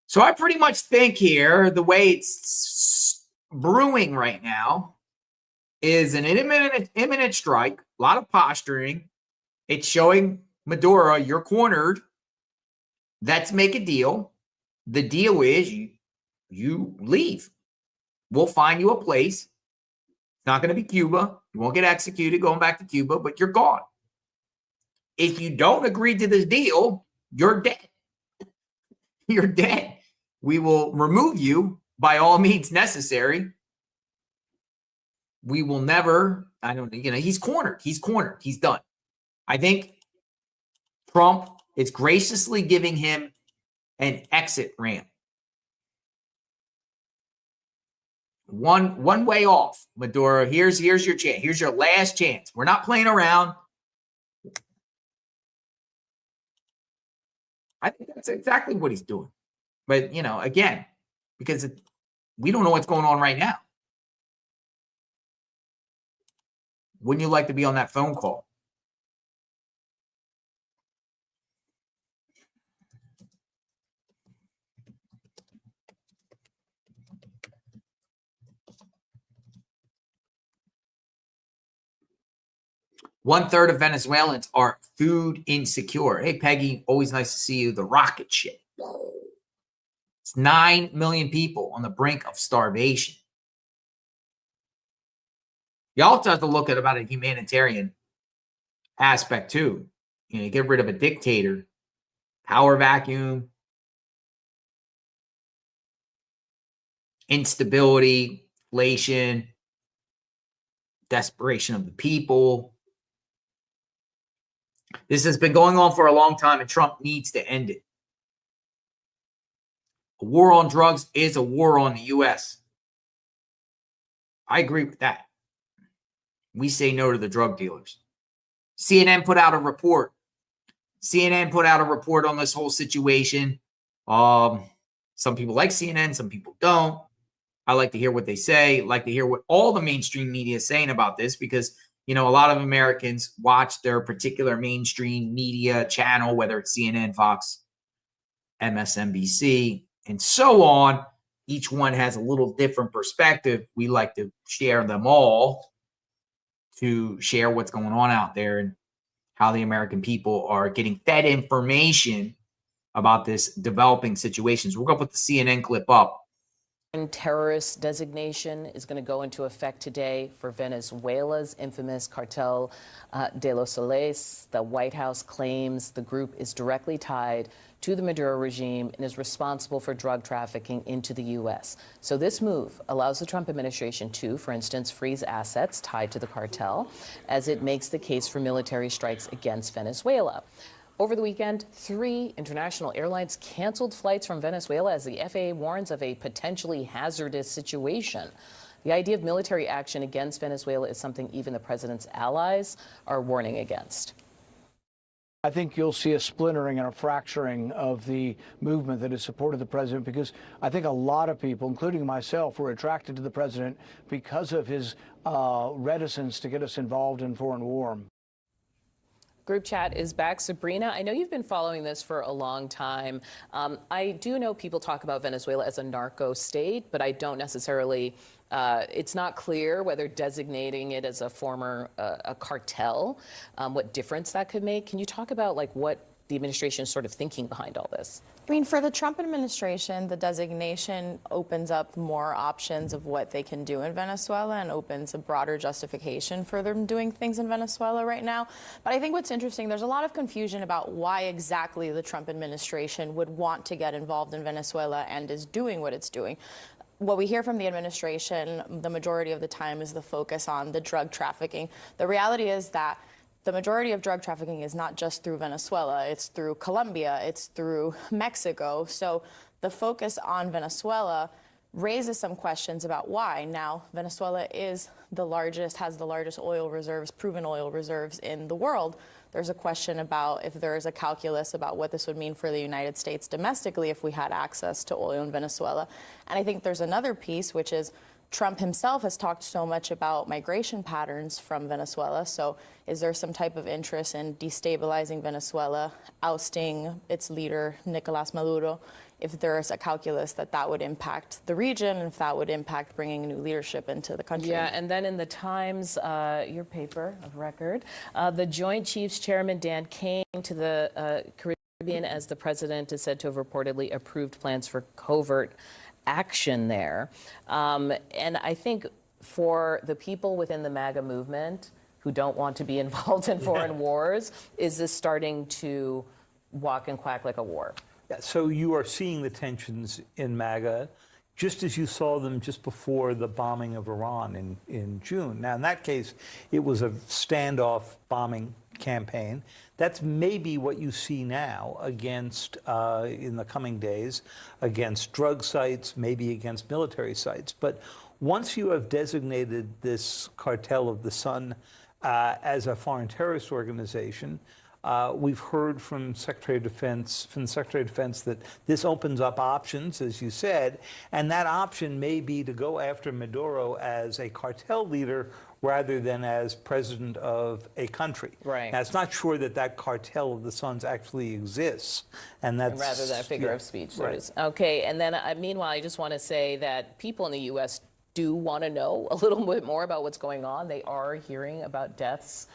So I pretty much think here the way it's brewing right now is an imminent strike, a lot of posturing. It's showing Maduro, you're cornered. Let's make a deal. The deal is you leave. We'll find you a place. It's not going to be Cuba. You won't get executed going back to Cuba, but you're gone. If you don't agree to this deal, you're dead. You're dead. We will remove you by all means necessary. We will never, he's cornered. He's cornered. He's done. I think Trump is graciously giving him an exit ramp. One way off, Maduro. Here's your chance. Here's your last chance. We're not playing around. I think that's exactly what he's doing. But, again, because we don't know what's going on right now. Wouldn't you like to be on that phone call? One-third of Venezuelans are food insecure. Hey, Peggy, always nice to see you. The rocket ship. It's 9 million people on the brink of starvation. You also have to look at about a humanitarian aspect, too. You get rid of a dictator, power vacuum, instability, inflation, desperation of the people. This has been going on for a long time, and Trump needs to end it. A war on drugs is a war on the U.S. I agree with that. We say no to the drug dealers. CNN put out a report. CNN put out a report on this whole situation. Some people like CNN, some people don't. I like to hear what they say. I like to hear what all the mainstream media is saying about this because, a lot of Americans watch their particular mainstream media channel, whether it's CNN, Fox, MSNBC, and so on. Each one has a little different perspective. We like to share them all to share what's going on out there and how the American people are getting fed information about this developing situations. We're going to put the CNN clip up. terrorist designation is going to go into effect today for Venezuela's infamous Cartel de los Soles. The White House claims the group is directly tied to the Maduro regime and is responsible for drug trafficking into the U.S. So this move allows the Trump administration to, for instance, freeze assets tied to the cartel as it makes the case for military strikes against Venezuela. Over the weekend, 3 international airlines canceled flights from Venezuela as the FAA warns of a potentially hazardous situation. The idea of military action against Venezuela is something even the president's allies are warning against. I think you'll see a splintering and a fracturing of the movement that has supported the president, because I think a lot of people, including myself, were attracted to the president because of his reticence to get us involved in foreign war. Group chat is back. Sabrina, I know you've been following this for a long time. I do know people talk about Venezuela as a narco state, but I don't necessarily, it's not clear whether designating it as a former a cartel, what difference that could make. Can you talk about like what the administration is sort of thinking behind all this? I mean, for the Trump administration, the designation opens up more options of what they can do in Venezuela and opens a broader justification for them doing things in Venezuela right now. But I think what's interesting, there's a lot of confusion about why exactly the Trump administration would want to get involved in Venezuela and is doing what it's doing. What we hear from the administration, the majority of the time, is the focus on the drug trafficking. The reality is that the majority of drug trafficking is not just through Venezuela, it's through Colombia, it's through Mexico. So the focus on Venezuela raises some questions about why. Now, Venezuela is has the largest oil reserves, proven oil reserves in the world. There's a question about if there is a calculus about what this would mean for the United States domestically if we had access to oil in Venezuela. And I think there's another piece, which is Trump himself has talked so much about migration patterns from Venezuela. So is there some type of interest in destabilizing Venezuela, ousting its leader, Nicolás Maduro, if there is a calculus that would impact the region and if that would impact bringing new leadership into the country? Yeah, and then in the Times, your paper of record, the Joint Chiefs Chairman Dan came to the Caribbean as the president is said to have reportedly approved plans for covert action there. And I think for the people within the MAGA movement who don't want to be involved in foreign wars, is this starting to walk and quack like a war? Yeah, so you are seeing the tensions in MAGA just as you saw them just before the bombing of Iran in June. Now, in that case, it was a standoff bombing campaign. That's maybe what you see now against, in the coming days, against drug sites, maybe against military sites. But once you have designated this Cartel of the Sun as a foreign terrorist organization, we've heard from the Secretary of Defense that this opens up options, as you said, and that option may be to go after Maduro as a cartel leader rather than as president of a country. Right. Now, it's not sure that that Cartel of the Suns actually exists, and that's rather than a figure of speech. Right. Okay, and then meanwhile, I just want to say that people in the U.S. do want to know a little bit more about what's going on. They are hearing about deaths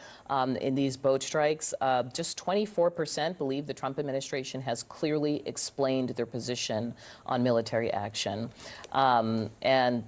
in these boat strikes. Just 24% believe the Trump administration has clearly explained their position on military action. And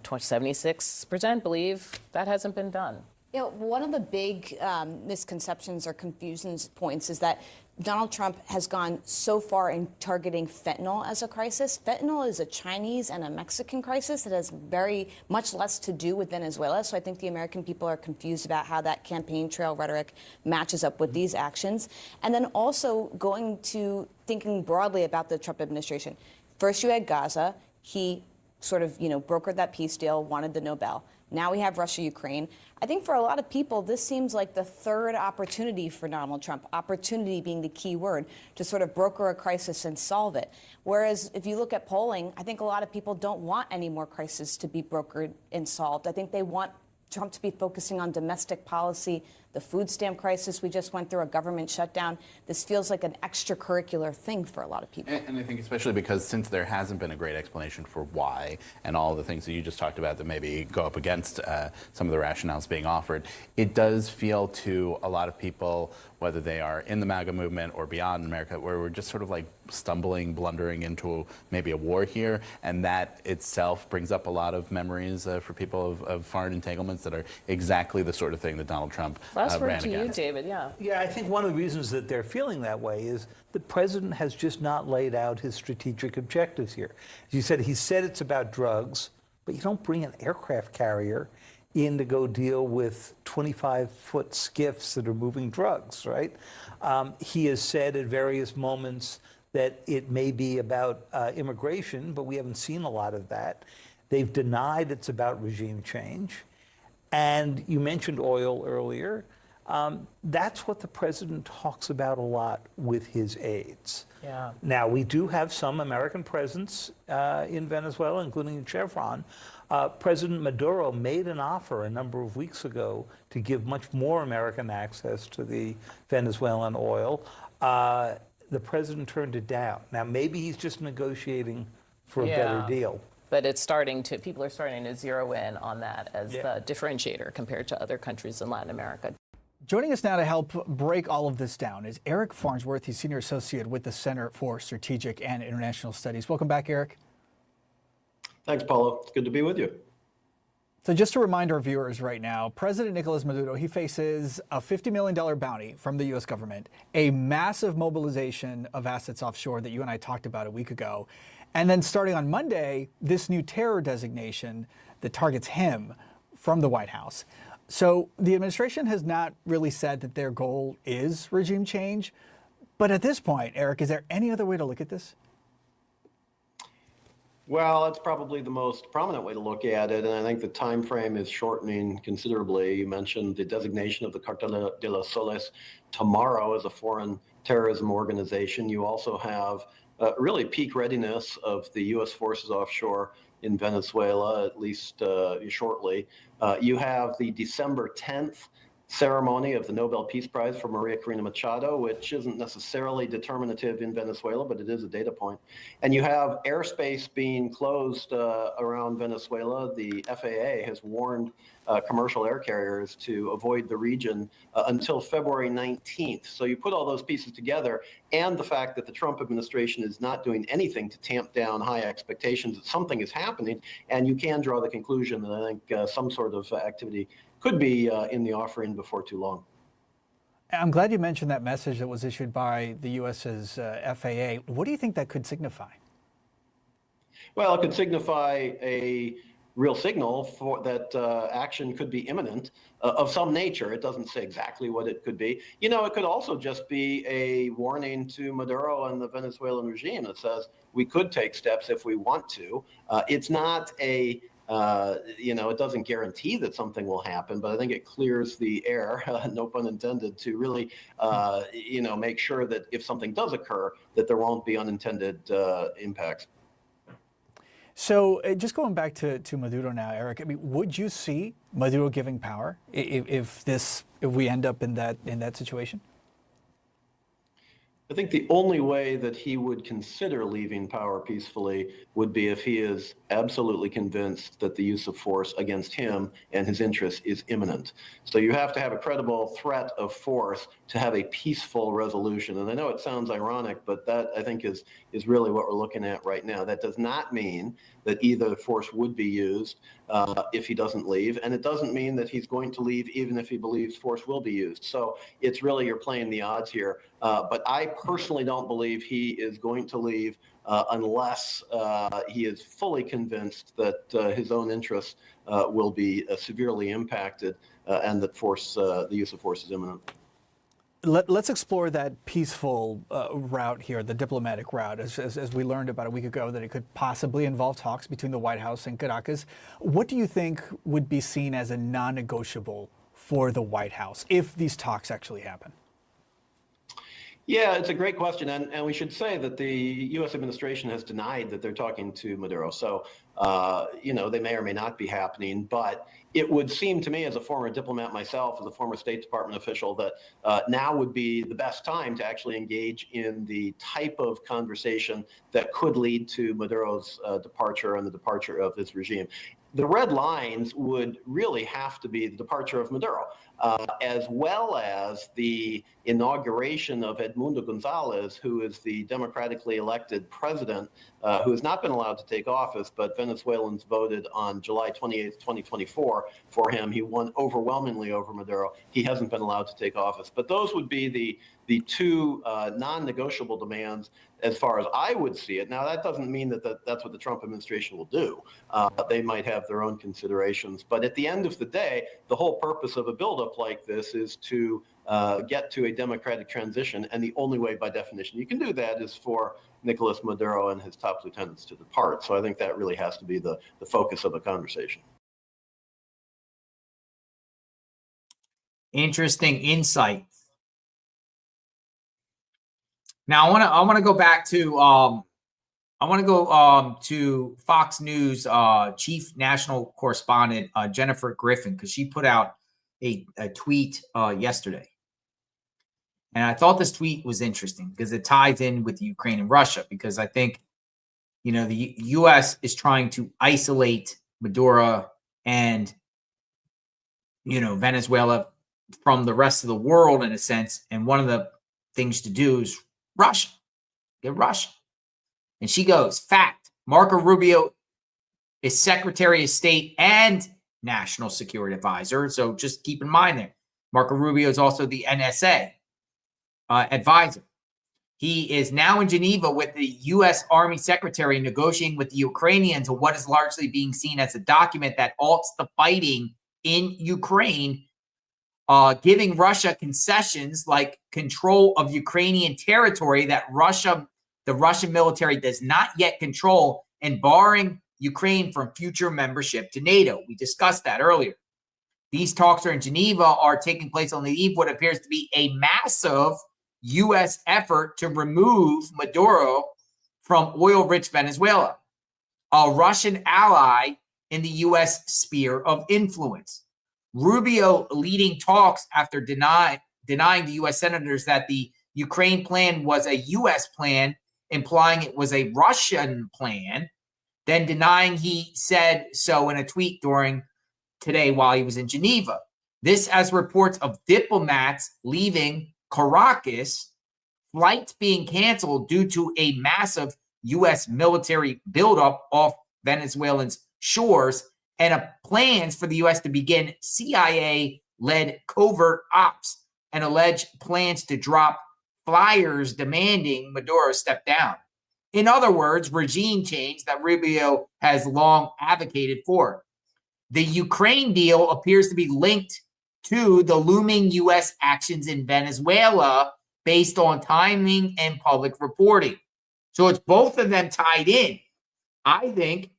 76% believe that hasn't been done. You know, one of the big misconceptions or confusion points is that Donald Trump has gone so far in targeting fentanyl as a crisis. Fentanyl is a Chinese and a Mexican crisis that has very much less to do with Venezuela. So I think the American people are confused about how that campaign trail rhetoric matches up with these actions. And then also going to thinking broadly about the Trump administration. First, you had Gaza. He sort of, brokered that peace deal, wanted the Nobel. Now we have Russia, Ukraine. I think for a lot of people, this seems like the third opportunity for Donald Trump, opportunity being the key word, to sort of broker a crisis and solve it. Whereas if you look at polling, I think a lot of people don't want any more crises to be brokered and solved. I think they want Trump to be focusing on domestic policy, the food stamp crisis we just went through, a government shutdown. This feels like an extracurricular thing for a lot of people. And I think especially because since there hasn't been a great explanation for why and all the things that you just talked about that maybe go up against some of the rationales being offered, it does feel to a lot of people, whether they are in the MAGA movement or beyond America, where we're just sort of like stumbling, blundering into maybe a war here, and that itself brings up a lot of memories for people of foreign entanglements that are exactly the sort of thing that Donald Trump Last word ran to against. you, David. Yeah. Yeah, I think one of the reasons that they're feeling that way is the president has just not laid out his strategic objectives here. As you said, he said it's about drugs, but you don't bring an aircraft carrier in to go deal with 25-foot skiffs that are moving drugs, right? He has said at various moments that it may be about immigration, but we haven't seen a lot of that. They've denied it's about regime change. And you mentioned oil earlier. That's what the president talks about a lot with his aides. Yeah. Now, we do have some American presence in Venezuela, including Chevron. President Maduro made an offer a number of weeks ago to give much more American access to the Venezuelan oil. The president turned it down. Now, maybe he's just negotiating for a better deal. But it's people are starting to zero in on that as the differentiator compared to other countries in Latin America. Joining us now to help break all of this down is Eric Farnsworth. He's Senior Associate with the Center for Strategic and International Studies. Welcome back, Eric. Thanks, Paulo. It's good to be with you. So just to remind our viewers right now, President Nicolás Maduro, he faces a $50 million bounty from the U.S. government, a massive mobilization of assets offshore that you and I talked about a week ago, and then starting on Monday, this new terror designation that targets him from the White House. So the administration has not really said that their goal is regime change. But at this point, Eric, is there any other way to look at this? Well, that's probably the most prominent way to look at it, and I think the time frame is shortening considerably. You mentioned the designation of the Cartel de los Soles tomorrow as a foreign terrorism organization. You also have really peak readiness of the U.S. forces offshore in Venezuela, at least shortly. You have the December 10th ceremony of the Nobel Peace Prize for Maria Corina Machado, which isn't necessarily determinative in Venezuela, but it is a data point. And you have airspace being closed around Venezuela. The FAA has warned commercial air carriers to avoid the region until February 19th. So you put all those pieces together, and the fact that the Trump administration is not doing anything to tamp down high expectations that something is happening, and you can draw the conclusion that I think some sort of activity could be in the offering before too long. I'm glad you mentioned that message that was issued by the U.S.'s FAA. What do you think that could signify? Well, it could signify a real signal for that action could be imminent of some nature. It doesn't say exactly what it could be. You know, it could also just be a warning to Maduro and the Venezuelan regime that says we could take steps if we want to. It's not a it doesn't guarantee that something will happen, but I think it clears the air, no pun intended, to really, make sure that if something does occur, that there won't be unintended impacts. So just going back to Maduro now, Eric, I mean, would you see Maduro giving power if we end up in that situation? I think the only way that he would consider leaving power peacefully would be if he is absolutely convinced that the use of force against him and his interests is imminent. So you have to have a credible threat of force to have a peaceful resolution. And I know it sounds ironic, but that I think is really what we're looking at right now. That does not mean that either force would be used if he doesn't leave, and it doesn't mean that he's going to leave even if he believes force will be used. So it's really, you're playing the odds here. But I personally don't believe he is going to leave unless he is fully convinced that his own interests will be severely impacted and that the use of force is imminent. Let's explore that peaceful route here, the diplomatic route, as we learned about a week ago that it could possibly involve talks between the White House and Caracas. What do you think would be seen as a non-negotiable for the White House if these talks actually happen? Yeah, it's a great question. And we should say that the U.S. administration has denied that they're talking to Maduro. So, they may or may not be happening. But it would seem to me, as a former diplomat myself, as a former State Department official, that now would be the best time to actually engage in the type of conversation that could lead to Maduro's departure and the departure of his regime. The red lines would really have to be the departure of Maduro, as well as the inauguration of Edmundo Gonzalez, who is the democratically elected president, who has not been allowed to take office, but Venezuelans voted on July 28th, 2024 for him. He won overwhelmingly over Maduro. He hasn't been allowed to take office. But those would be the two non-negotiable demands as far as I would see it. Now, that doesn't mean that that's what the Trump administration will do. They might have their own considerations. But at the end of the day, the whole purpose of a buildup like this is to get to a democratic transition. And the only way, by definition, you can do that is for Nicolás Maduro and his top lieutenants to depart. So I think that really has to be the focus of the conversation. Interesting insight. Now I want to go back to to Fox News chief national correspondent Jennifer Griffin, because she put out a tweet yesterday. And I thought this tweet was interesting because it ties in with Ukraine and Russia, because I think, the U.S. is trying to isolate Maduro and, Venezuela from the rest of the world in a sense. And one of the things to do is Russia. Get Russia. And she goes, fact, Marco Rubio is Secretary of State and National Security Advisor. So just keep in mind there. Marco Rubio is also the NSA advisor. He is now in Geneva with the U.S. Army Secretary negotiating with the Ukrainians on what is largely being seen as a document that halts the fighting in Ukraine, giving Russia concessions like control of Ukrainian territory that the Russian military does not yet control, and barring Ukraine from future membership to NATO. We discussed that earlier. These talks are in Geneva are taking place on the eve of what appears to be a massive U.S. effort to remove Maduro from oil-rich Venezuela, a Russian ally in the U.S. sphere of influence. Rubio leading talks after denying the U.S. senators that the Ukraine plan was a U.S. plan, implying it was a Russian plan, then denying he said so in a tweet during today while he was in Geneva. This as reports of diplomats leaving Caracas, flights being canceled due to a massive U.S. military buildup off Venezuelan shores, and plans for the U.S. to begin CIA-led covert ops and alleged plans to drop flyers demanding Maduro step down. In other words, regime change that Rubio has long advocated for. The Ukraine deal appears to be linked to the looming U.S. actions in Venezuela based on timing and public reporting. So it's both of them tied in. I think,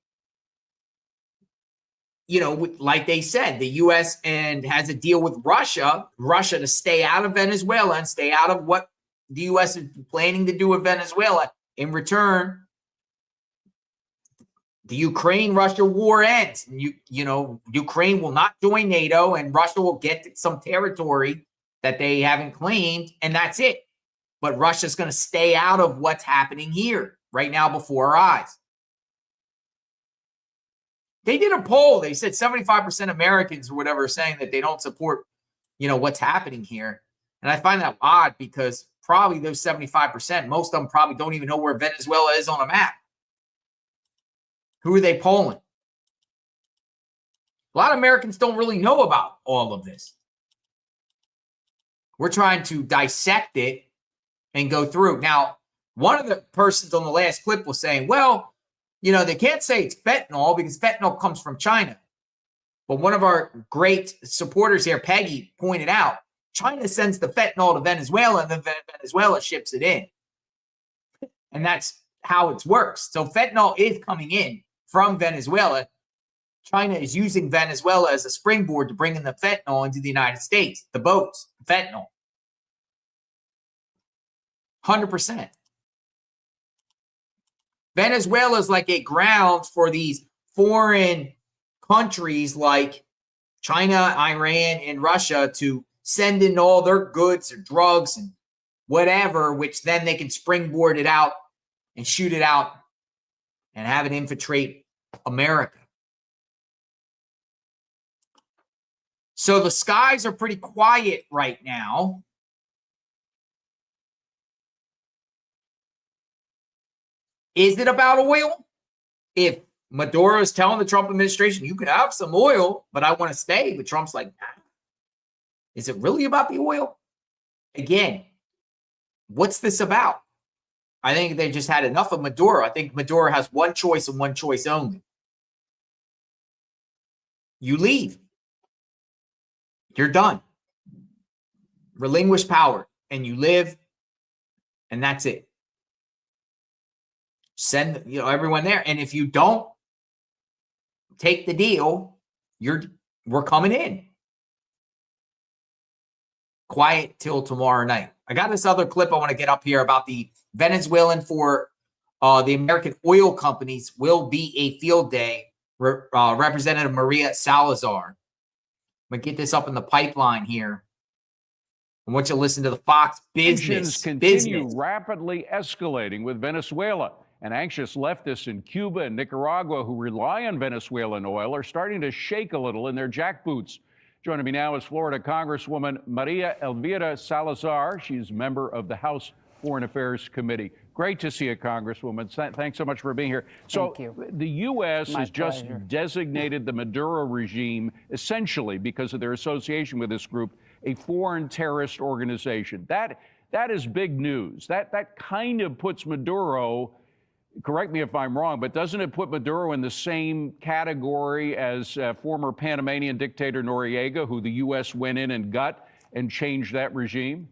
like they said, the U.S. and has a deal with Russia to stay out of Venezuela and stay out of what the U.S. is planning to do with Venezuela. In return, the Ukraine-Russia war ends. And Ukraine will not join NATO, and Russia will get some territory that they haven't claimed, and that's it. But Russia's going to stay out of what's happening here right now before our eyes. They did a poll. They said 75% Americans or whatever are saying that they don't support, what's happening here. And I find that odd because probably those 75%, most of them probably don't even know where Venezuela is on a map. Who are they polling? A lot of Americans don't really know about all of this. We're trying to dissect it and go through. Now, one of the persons on the last clip was saying, well, they can't say it's fentanyl because fentanyl comes from China. But one of our great supporters here, Peggy, pointed out, China sends the fentanyl to Venezuela and then Venezuela ships it in. And that's how it works. So fentanyl is coming in from Venezuela. China is using Venezuela as a springboard to bring in the fentanyl into the United States, the boats, the fentanyl. 100%. Venezuela is like a ground for these foreign countries like China, Iran, and Russia to send in all their goods or drugs and whatever, which then they can springboard it out and shoot it out and have it infiltrate America. So the skies are pretty quiet right now. Is it about oil? If Maduro is telling the Trump administration, you could have some oil, but I want to stay, but Trump's like, nah. Is it really about the oil? Again, what's this about? I think they just had enough of Maduro. I think Maduro has one choice and one choice only. You leave. You're done. Relinquish power and you live, and that's it. Send everyone there. And if you don't take the deal, we're coming in. Quiet till tomorrow night. I got this other clip I want to get up here about the Venezuelan for the American oil companies will be a field day. Representative Maria Salazar. I'm going to get this up in the pipeline here. I want you to listen to the Fox Business. Tensions continue rapidly escalating with Venezuela. And anxious leftists in Cuba and Nicaragua who rely on Venezuelan oil are starting to shake a little in their jackboots. Joining me now is Florida Congresswoman Maria Elvira Salazar. She's a member of the House Foreign Affairs Committee. Great to see you, Congresswoman. Thanks so much for being here. So the U.S. has just designated the Maduro regime, essentially because of their association with this group, a foreign terrorist organization. That is big news. That kind of puts Maduro, correct me if I'm wrong, but doesn't it put Maduro in the same category as former Panamanian dictator Noriega, who the U.S. went in and got and changed that regime?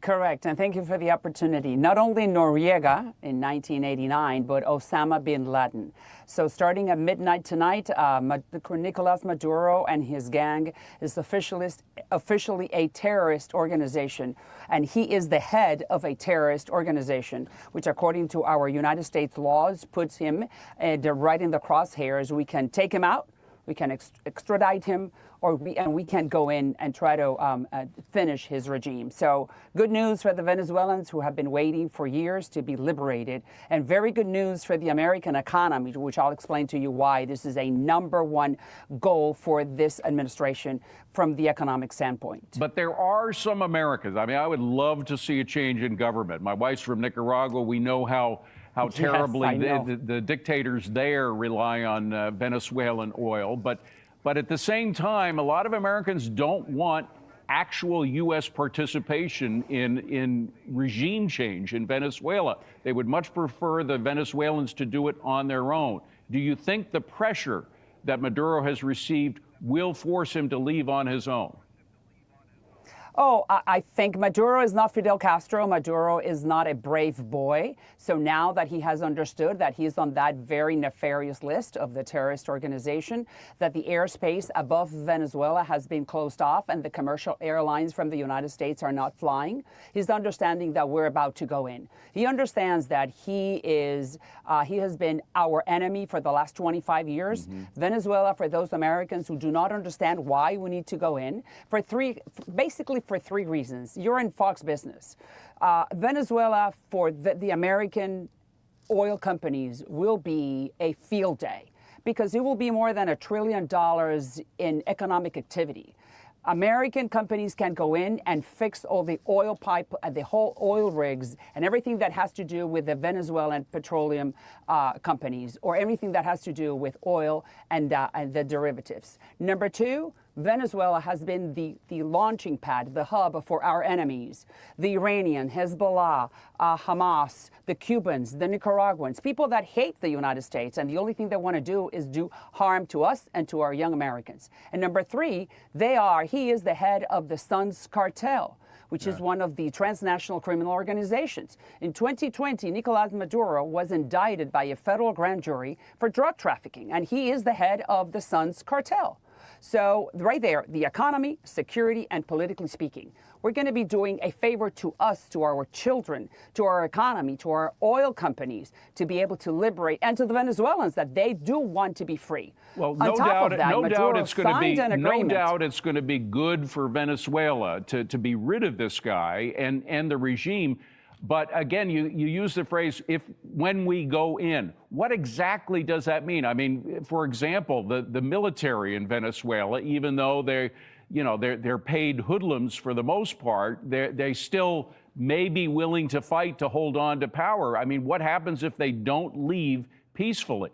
Correct, and thank you for the opportunity. Not only Noriega in 1989, but Osama bin Laden. So starting at midnight tonight, Nicolás Maduro and his gang is officially a terrorist organization, and he is the head of a terrorist organization, which according to our United States laws puts him right in the crosshairs. We can take him out, we can extradite him, and we can go in and try to finish his regime. So good news for the Venezuelans who have been waiting for years to be liberated, and very good news for the American economy, which I'll explain to you why this is a #1 goal for this administration from the economic standpoint. But there are some Americans. I mean, I would love to see a change in government. My wife's from Nicaragua. We know how terribly the dictators there rely on Venezuelan oil. But at the same time, a lot of Americans don't want actual U.S. participation in regime change in Venezuela. They would much prefer the Venezuelans to do it on their own. Do you think the pressure that Maduro has received will force him to leave on his own? Oh, I think Maduro is not Fidel Castro. Maduro is not a brave boy. So now that he has understood that he's on that very nefarious list of the terrorist organization, that the airspace above Venezuela has been closed off and the commercial airlines from the United States are not flying, he's understanding that we're about to go in. He understands that he has been our enemy for the last 25 years. Venezuela, for those Americans who do not understand why we need to go in, for three reasons. You're in Fox Business. Venezuela, for the American oil companies, will be a field day because it will be more than $1 trillion in economic activity. American companies can go in and fix all the oil pipe, the whole oil rigs, and everything that has to do with the Venezuelan petroleum companies, or everything that has to do with oil and the derivatives. Number two, Venezuela has been the launching pad, the hub for our enemies, the Iranian, Hezbollah, Hamas, the Cubans, the Nicaraguans, people that hate the United States, and the only thing they want to do is do harm to us and to our young Americans. And number three, he is the head of the U.S.S cartel, which is one of the transnational criminal organizations. In 2020, Nicolás Maduro was indicted by a federal grand jury for drug trafficking, and he is the head of the U.S.S cartel. So right there, the economy, security, and politically speaking, we're going to be doing a favor to us, to our children, to our economy, to our oil companies, to be able to liberate, and to the Venezuelans that they do want to be free. Well, no doubt it's going to be good for Venezuela to be rid of this guy and the regime. But again, you use the phrase when we go in. What exactly does that mean? I mean, for example, the military in Venezuela, even though they're paid hoodlums for the most part, they still may be willing to fight to hold on to power. I mean, what happens if they don't leave peacefully?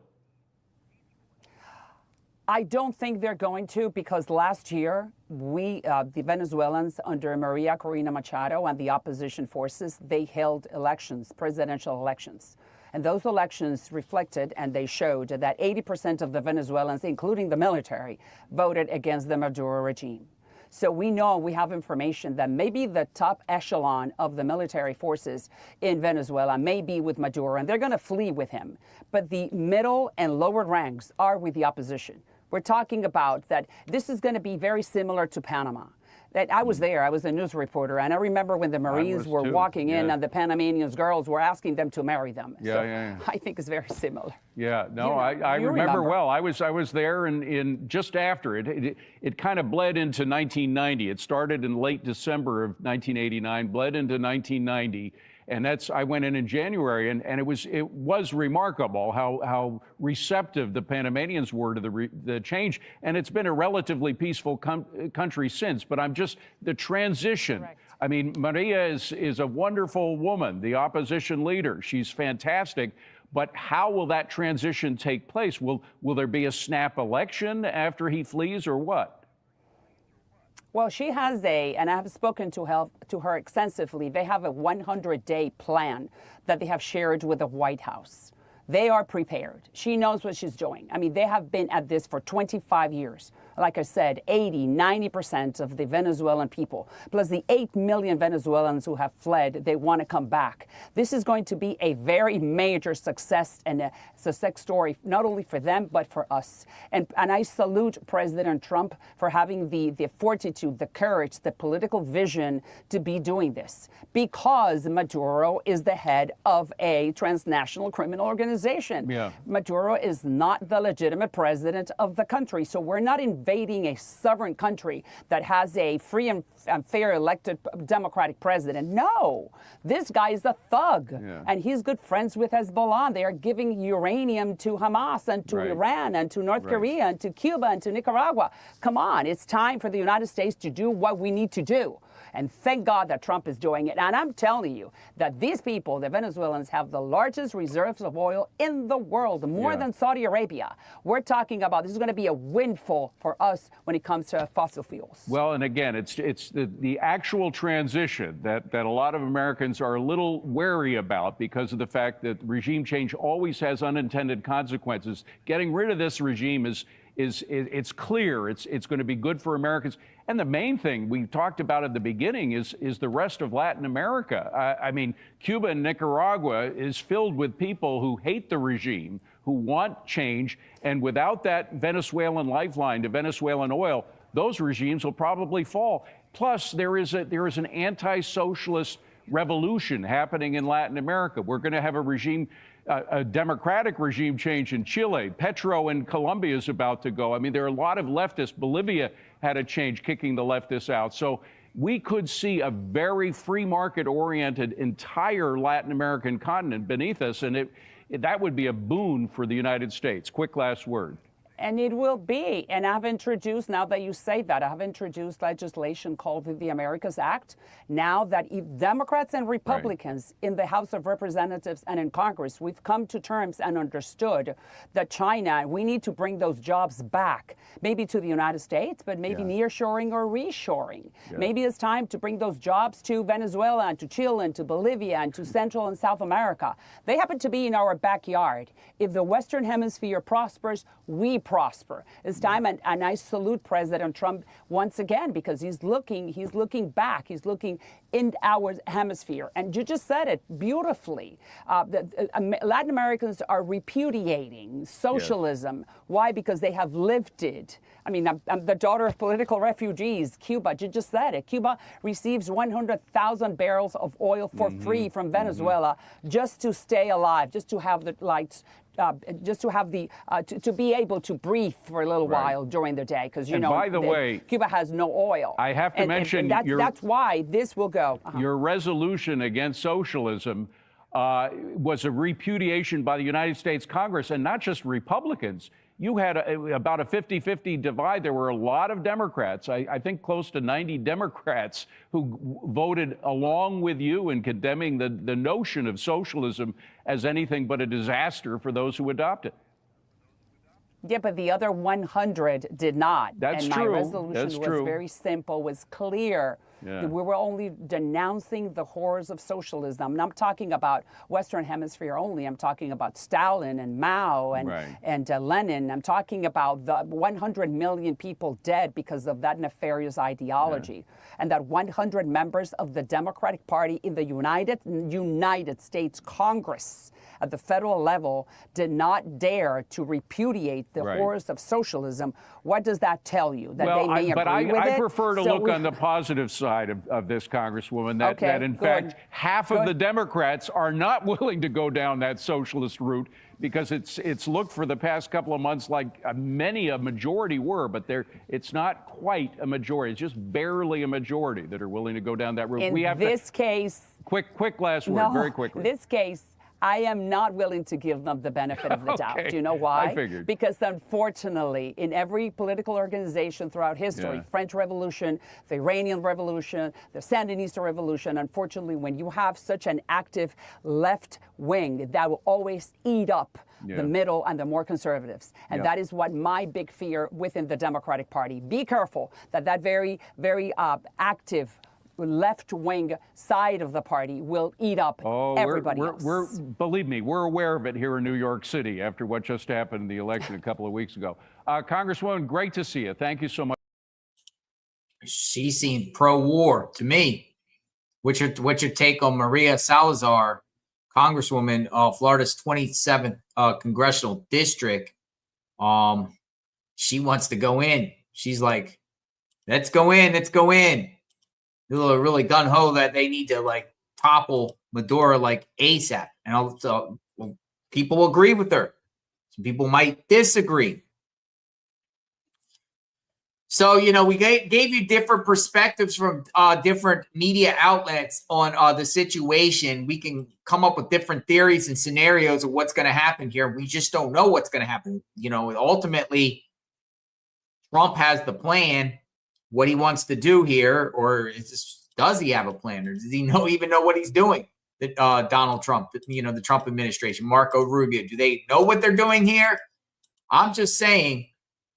I don't think they're going to, because last year, the Venezuelans under Maria Corina Machado and the opposition forces, they held elections, presidential elections. And those elections reflected and they showed that 80% of the Venezuelans, including the military, voted against the Maduro regime. So we know, we have information that maybe the top echelon of the military forces in Venezuela may be with Maduro, and they're going to flee with him. But the middle and lower ranks are with the opposition. We're talking about that this is going to be very similar to Panama. That I was there, I was a news reporter, and I remember when the Marines were walking in and the Panamanian girls were asking them to marry them. I think it's very similar. Yeah, no, I remember well. I was there in just after it. It kind of bled into 1990. It started in late December of 1989, bled into 1990. And I went in January, and it was remarkable how receptive the Panamanians were to the change. And it's been a relatively peaceful country since. But the transition. Correct. I mean, Maria is a wonderful woman, the opposition leader. She's fantastic. But how will that transition take place? Will there be a snap election after he flees, or what? Well, she has and I have spoken to her extensively, they have a 100-day plan that they have shared with the White House. They are prepared. She knows what she's doing. I mean, they have been at this for 25 years. Like I said, 90% of the Venezuelan people, plus the 8 million Venezuelans who have fled, they want to come back. This is going to be a very major success and a success story, not only for them, but for us. And I salute President Trump for having the fortitude, the courage, the political vision to be doing this, because Maduro is the head of a transnational criminal organization. Yeah. Maduro is not the legitimate president of the country, so we're not invading a sovereign country that has a free and fair elected democratic president. No, this guy is a thug, and he's good friends with Hezbollah. They are giving uranium to Hamas and to Iran and to North Korea and to Cuba and to Nicaragua. Come on, it's time for the United States to do what we need to do. And thank God that Trump is doing it. And I'm telling you that these people, the Venezuelans, have the largest reserves of oil in the world, more than Saudi Arabia. We're talking about this is going to be a windfall for us when it comes to fossil fuels. Well, and again, it's the actual transition that a lot of Americans are a little wary about because of the fact that regime change always has unintended consequences. Getting rid of this regime it's clear it's going to be good for Americans. And the main thing we talked about at the beginning is the rest of Latin America. I mean, Cuba and Nicaragua is filled with people who hate the regime, who want change. And without that Venezuelan lifeline to Venezuelan oil, those regimes will probably fall. Plus, there is an anti-socialist revolution happening in Latin America. We're going to have a democratic regime change in Chile. Petro in Colombia is about to go. I mean, there are a lot of leftists. Bolivia had a change kicking the leftists out. So we could see a very free market-oriented entire Latin American continent beneath us, and that would be a boon for the United States. Quick last word. And it will be. And I've introduced, now that you say that, I've introduced legislation called the Americas Act. Now that if Democrats and Republicans in the House of Representatives and in Congress, we've come to terms and understood that China, we need to bring those jobs back, maybe to the United States, but maybe nearshoring or reshoring. Maybe it's time to bring those jobs to Venezuela and to Chile and to Bolivia and to Central and South America. They happen to be in our backyard. If the Western Hemisphere prospers, we prosper. It's time, and I salute President Trump once again, because he's looking back. He's looking in our hemisphere. And you just said it beautifully. Latin Americans are repudiating socialism. Yes. Why? Because they have lived it. I mean, I'm the daughter of political refugees. Cuba, you just said it. Cuba receives 100,000 barrels of oil for free from Venezuela just to stay alive, just to have the lights, just to have the to be able to breathe for a little while during the day, because by the way, Cuba has no oil. I have to mention that's why this will go. Your resolution against socialism was a repudiation by the United States Congress, and not just Republicans. You had about a 50-50 divide. There were a lot of Democrats, I think close to 90 Democrats, who voted along with you in condemning the notion of socialism as anything but a disaster for those who adopt it. Yeah, but the other 100 did not. That's and true. My resolution was very simple, was clear. Yeah. We were only denouncing the horrors of socialism. I'm not talking about Western Hemisphere only. I'm talking about Stalin and Mao and Lenin. I'm talking about the 100 million people dead because of that nefarious ideology. Yeah. And that 100 members of the Democratic Party in the United States Congress at the federal level did not dare to repudiate the horrors of socialism. What does that tell you? That they may agree with it? I prefer to look on the positive side of this, Congresswoman, that in fact half of the Democrats are not willing to go down that socialist route, because it's looked for the past couple of months like a majority were, but it's not quite a majority. It's just barely a majority that are willing to go down that route. In this case, quick last word, very quickly. In this case, I am not willing to give them the benefit of the doubt. Do you know why? I figured. Because unfortunately, in every political organization throughout history, French Revolution, the Iranian Revolution, the Sandinista Revolution, unfortunately, when you have such an active left wing, that will always eat up the middle and the more conservatives. And that is what my big fear within the Democratic Party. Be careful that very, very active left-wing side of the party will eat up everybody else. Believe me, we're aware of it here in New York City after what just happened in the election a couple of weeks ago. Congresswoman, great to see you. Thank you so much. She seemed pro-war to me. What's your take on Maria Salazar, Congresswoman, Florida's 27th congressional district? She wants to go in. She's like, let's go in. Let's go in. They're really gung-ho that they need to topple Maduro ASAP. And people agree with her. Some people might disagree. So, we gave you different perspectives from different media outlets on the situation. We can come up with different theories and scenarios of what's going to happen here. We just don't know what's going to happen. Ultimately, Trump has the plan. What he wants to do here, or does he have a plan, or does he even know what he's doing? Donald Trump, the Trump administration, Marco Rubio, do they know what they're doing here? I'm just saying,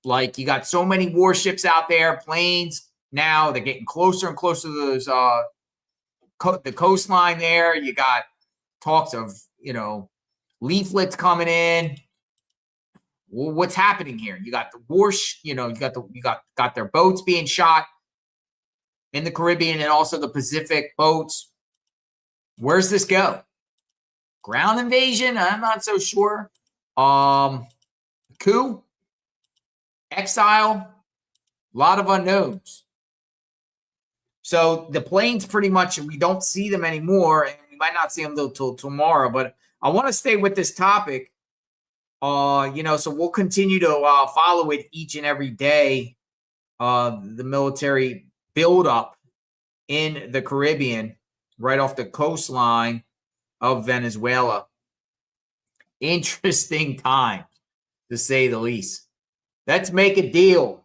you got so many warships out there, planes. Now they're getting closer and closer to those the coastline there. You got talks of leaflets coming in. Well, what's happening here? You got the you got their boats being shot in the Caribbean and also the Pacific boats. Where's this go? Ground invasion? I'm not so sure. Coup? Exile? A lot of unknowns. So the planes pretty much, we don't see them anymore, and we might not see them till tomorrow. But I want to stay with this topic. So we'll continue to follow it each and every day. The military buildup in the Caribbean, right off the coastline of Venezuela. Interesting times, to say the least. Let's make a deal.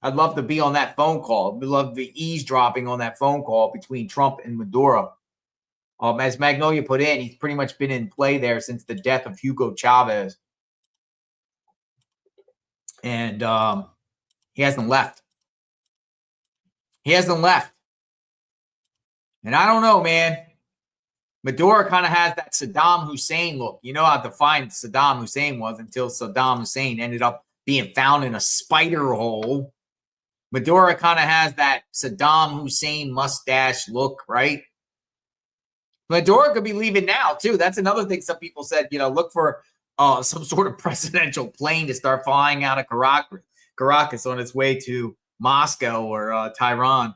I'd love to be on that phone call. I'd love to be eavesdropping on that phone call between Trump and Maduro. As Magnolia put in, he's pretty much been in play there since the death of Hugo Chavez. And he hasn't left. He hasn't left. And I don't know, man. Maduro kind of has that Saddam Hussein look. You know how defined Saddam Hussein was until Saddam Hussein ended up being found in a spider hole. Maduro kind of has that Saddam Hussein mustache look, right? Maduro could be leaving now, too. That's another thing some people said, look for some sort of presidential plane to start flying out of Caracas on its way to Moscow or Tehran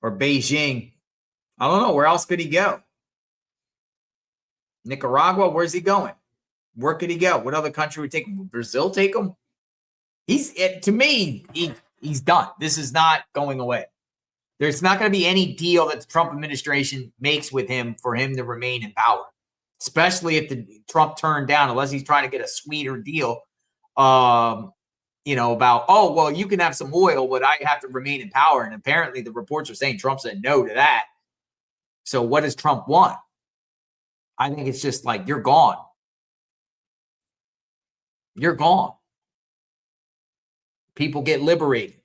or Beijing. I don't know. Where else could he go? Nicaragua? Where's he going? Where could he go? What other country would take him? Would Brazil take him? To me, he's done. This is not going away. There's not going to be any deal that the Trump administration makes with him for him to remain in power, especially if the Trump turned down, unless he's trying to get a sweeter deal, about, you can have some oil, but I have to remain in power. And apparently the reports are saying Trump said no to that. So what does Trump want? I think it's just like, you're gone. You're gone. People get liberated.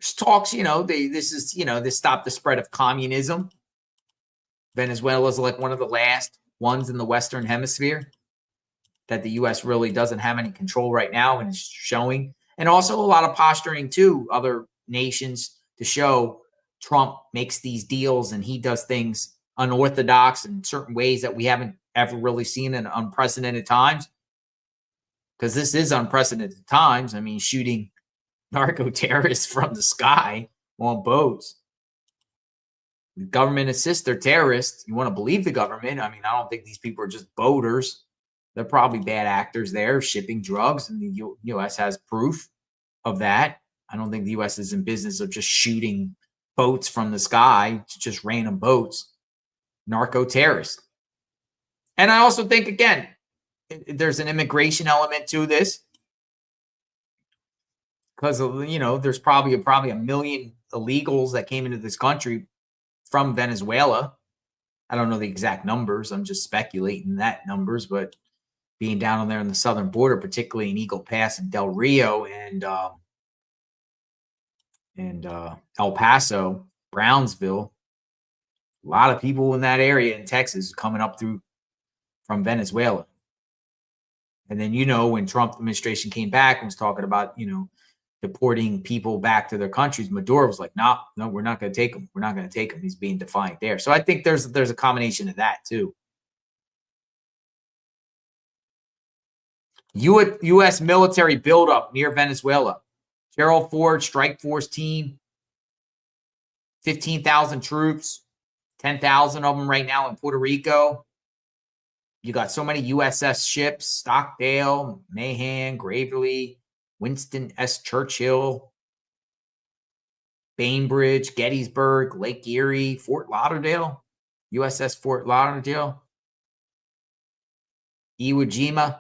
There's talks, this stop the spread of communism. Venezuela is like one of the last ones in the Western Hemisphere that the U.S. really doesn't have any control right now, and it's showing. And also a lot of posturing to other nations to show Trump makes these deals and he does things unorthodox in certain ways that we haven't ever really seen in unprecedented times. Because this is unprecedented times. I mean, shooting narco terrorists from the sky on boats. The government assists their terrorists. You want to believe the government. I mean, I don't think these people are just boaters. They're probably bad actors there shipping drugs, and the U.S. has proof of that. I don't think the U.S. is in business of just shooting boats from the sky, just random boats. Narco terrorists. And I also think, again, there's an immigration element to this. Because, there's probably a million illegals that came into this country from Venezuela. I don't know the exact numbers. I'm just speculating that numbers. But being down there on the southern border, particularly in Eagle Pass and Del Rio and El Paso, Brownsville, a lot of people in that area in Texas coming up from Venezuela. And then, when Trump administration came back and was talking about, deporting people back to their countries, Maduro was like, no, we're not going to take him. We're not going to take him. He's being defiant there. So I think there's a combination of that too. U.S. military buildup near Venezuela. Gerald Ford strike force team, 15,000 troops, 10,000 of them right now in Puerto Rico. You got so many U.S.S. ships, Stockdale, Mahan, Gravely, Winston S. Churchill, Bainbridge, Gettysburg, Lake Erie, Fort Lauderdale, U.S.S. Fort Lauderdale, Iwo Jima,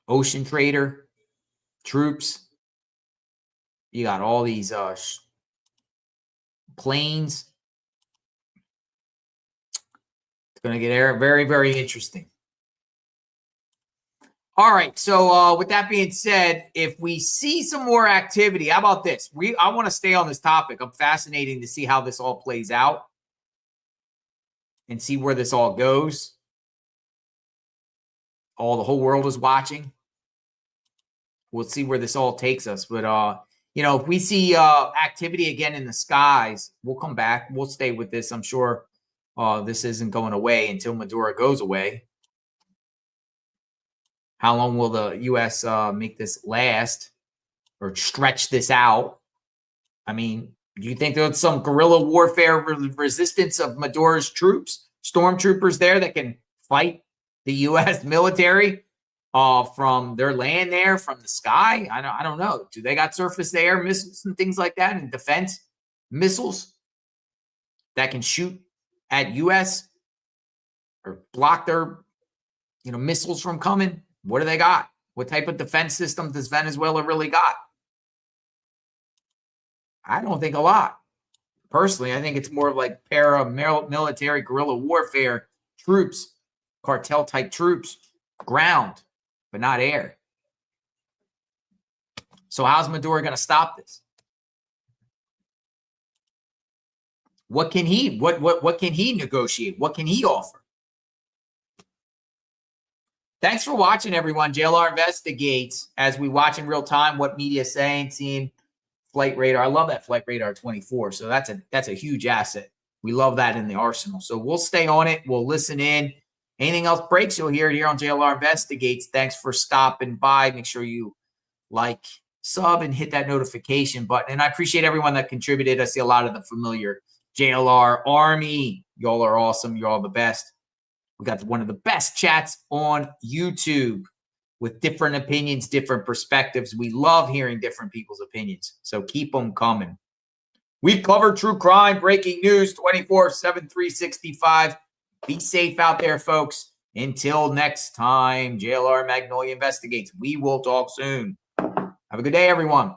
Ocean Trader, troops. You got all these planes. It's going to get very, very interesting. All right. So with that being said, if we see some more activity, how about this? I want to stay on this topic. I'm fascinated to see how this all plays out and see where this all goes. The whole world is watching. We'll see where this all takes us. But, if we see activity again in the skies, we'll come back. We'll stay with this. I'm sure this isn't going away until Maduro goes away. How long will the U.S. Make this last or stretch this out? I mean, do you think there's some guerrilla warfare resistance of Maduro's troops, stormtroopers there that can fight the U.S. military from their land there, from the sky? I don't know. Do they got surface air missiles and things like that, and defense missiles that can shoot at U.S. or block their missiles from coming? What do they got? What type of defense system does Venezuela really got? I don't think a lot. Personally, I think it's more of like paramilitary guerrilla warfare troops, cartel type troops, ground, but not air. So how's Maduro going to stop this? What can he negotiate? What can he offer? Thanks for watching, everyone. JLR Investigates, as we watch in real time what media is saying, seeing Flight Radar. I love that Flight Radar 24. So that's a huge asset. We love that in the arsenal. So we'll stay on it. We'll listen in. Anything else breaks, you'll hear it here on JLR Investigates. Thanks for stopping by. Make sure you like, sub, and hit that notification button. And I appreciate everyone that contributed. I see a lot of the familiar JLR Army. Y'all are awesome. You're all the best. We got one of the best chats on YouTube with different opinions, different perspectives. We love hearing different people's opinions. So keep them coming. We cover true crime, breaking news 24/7, 365. Be safe out there, folks. Until next time, JLR Magnolia Investigates. We will talk soon. Have a good day, everyone.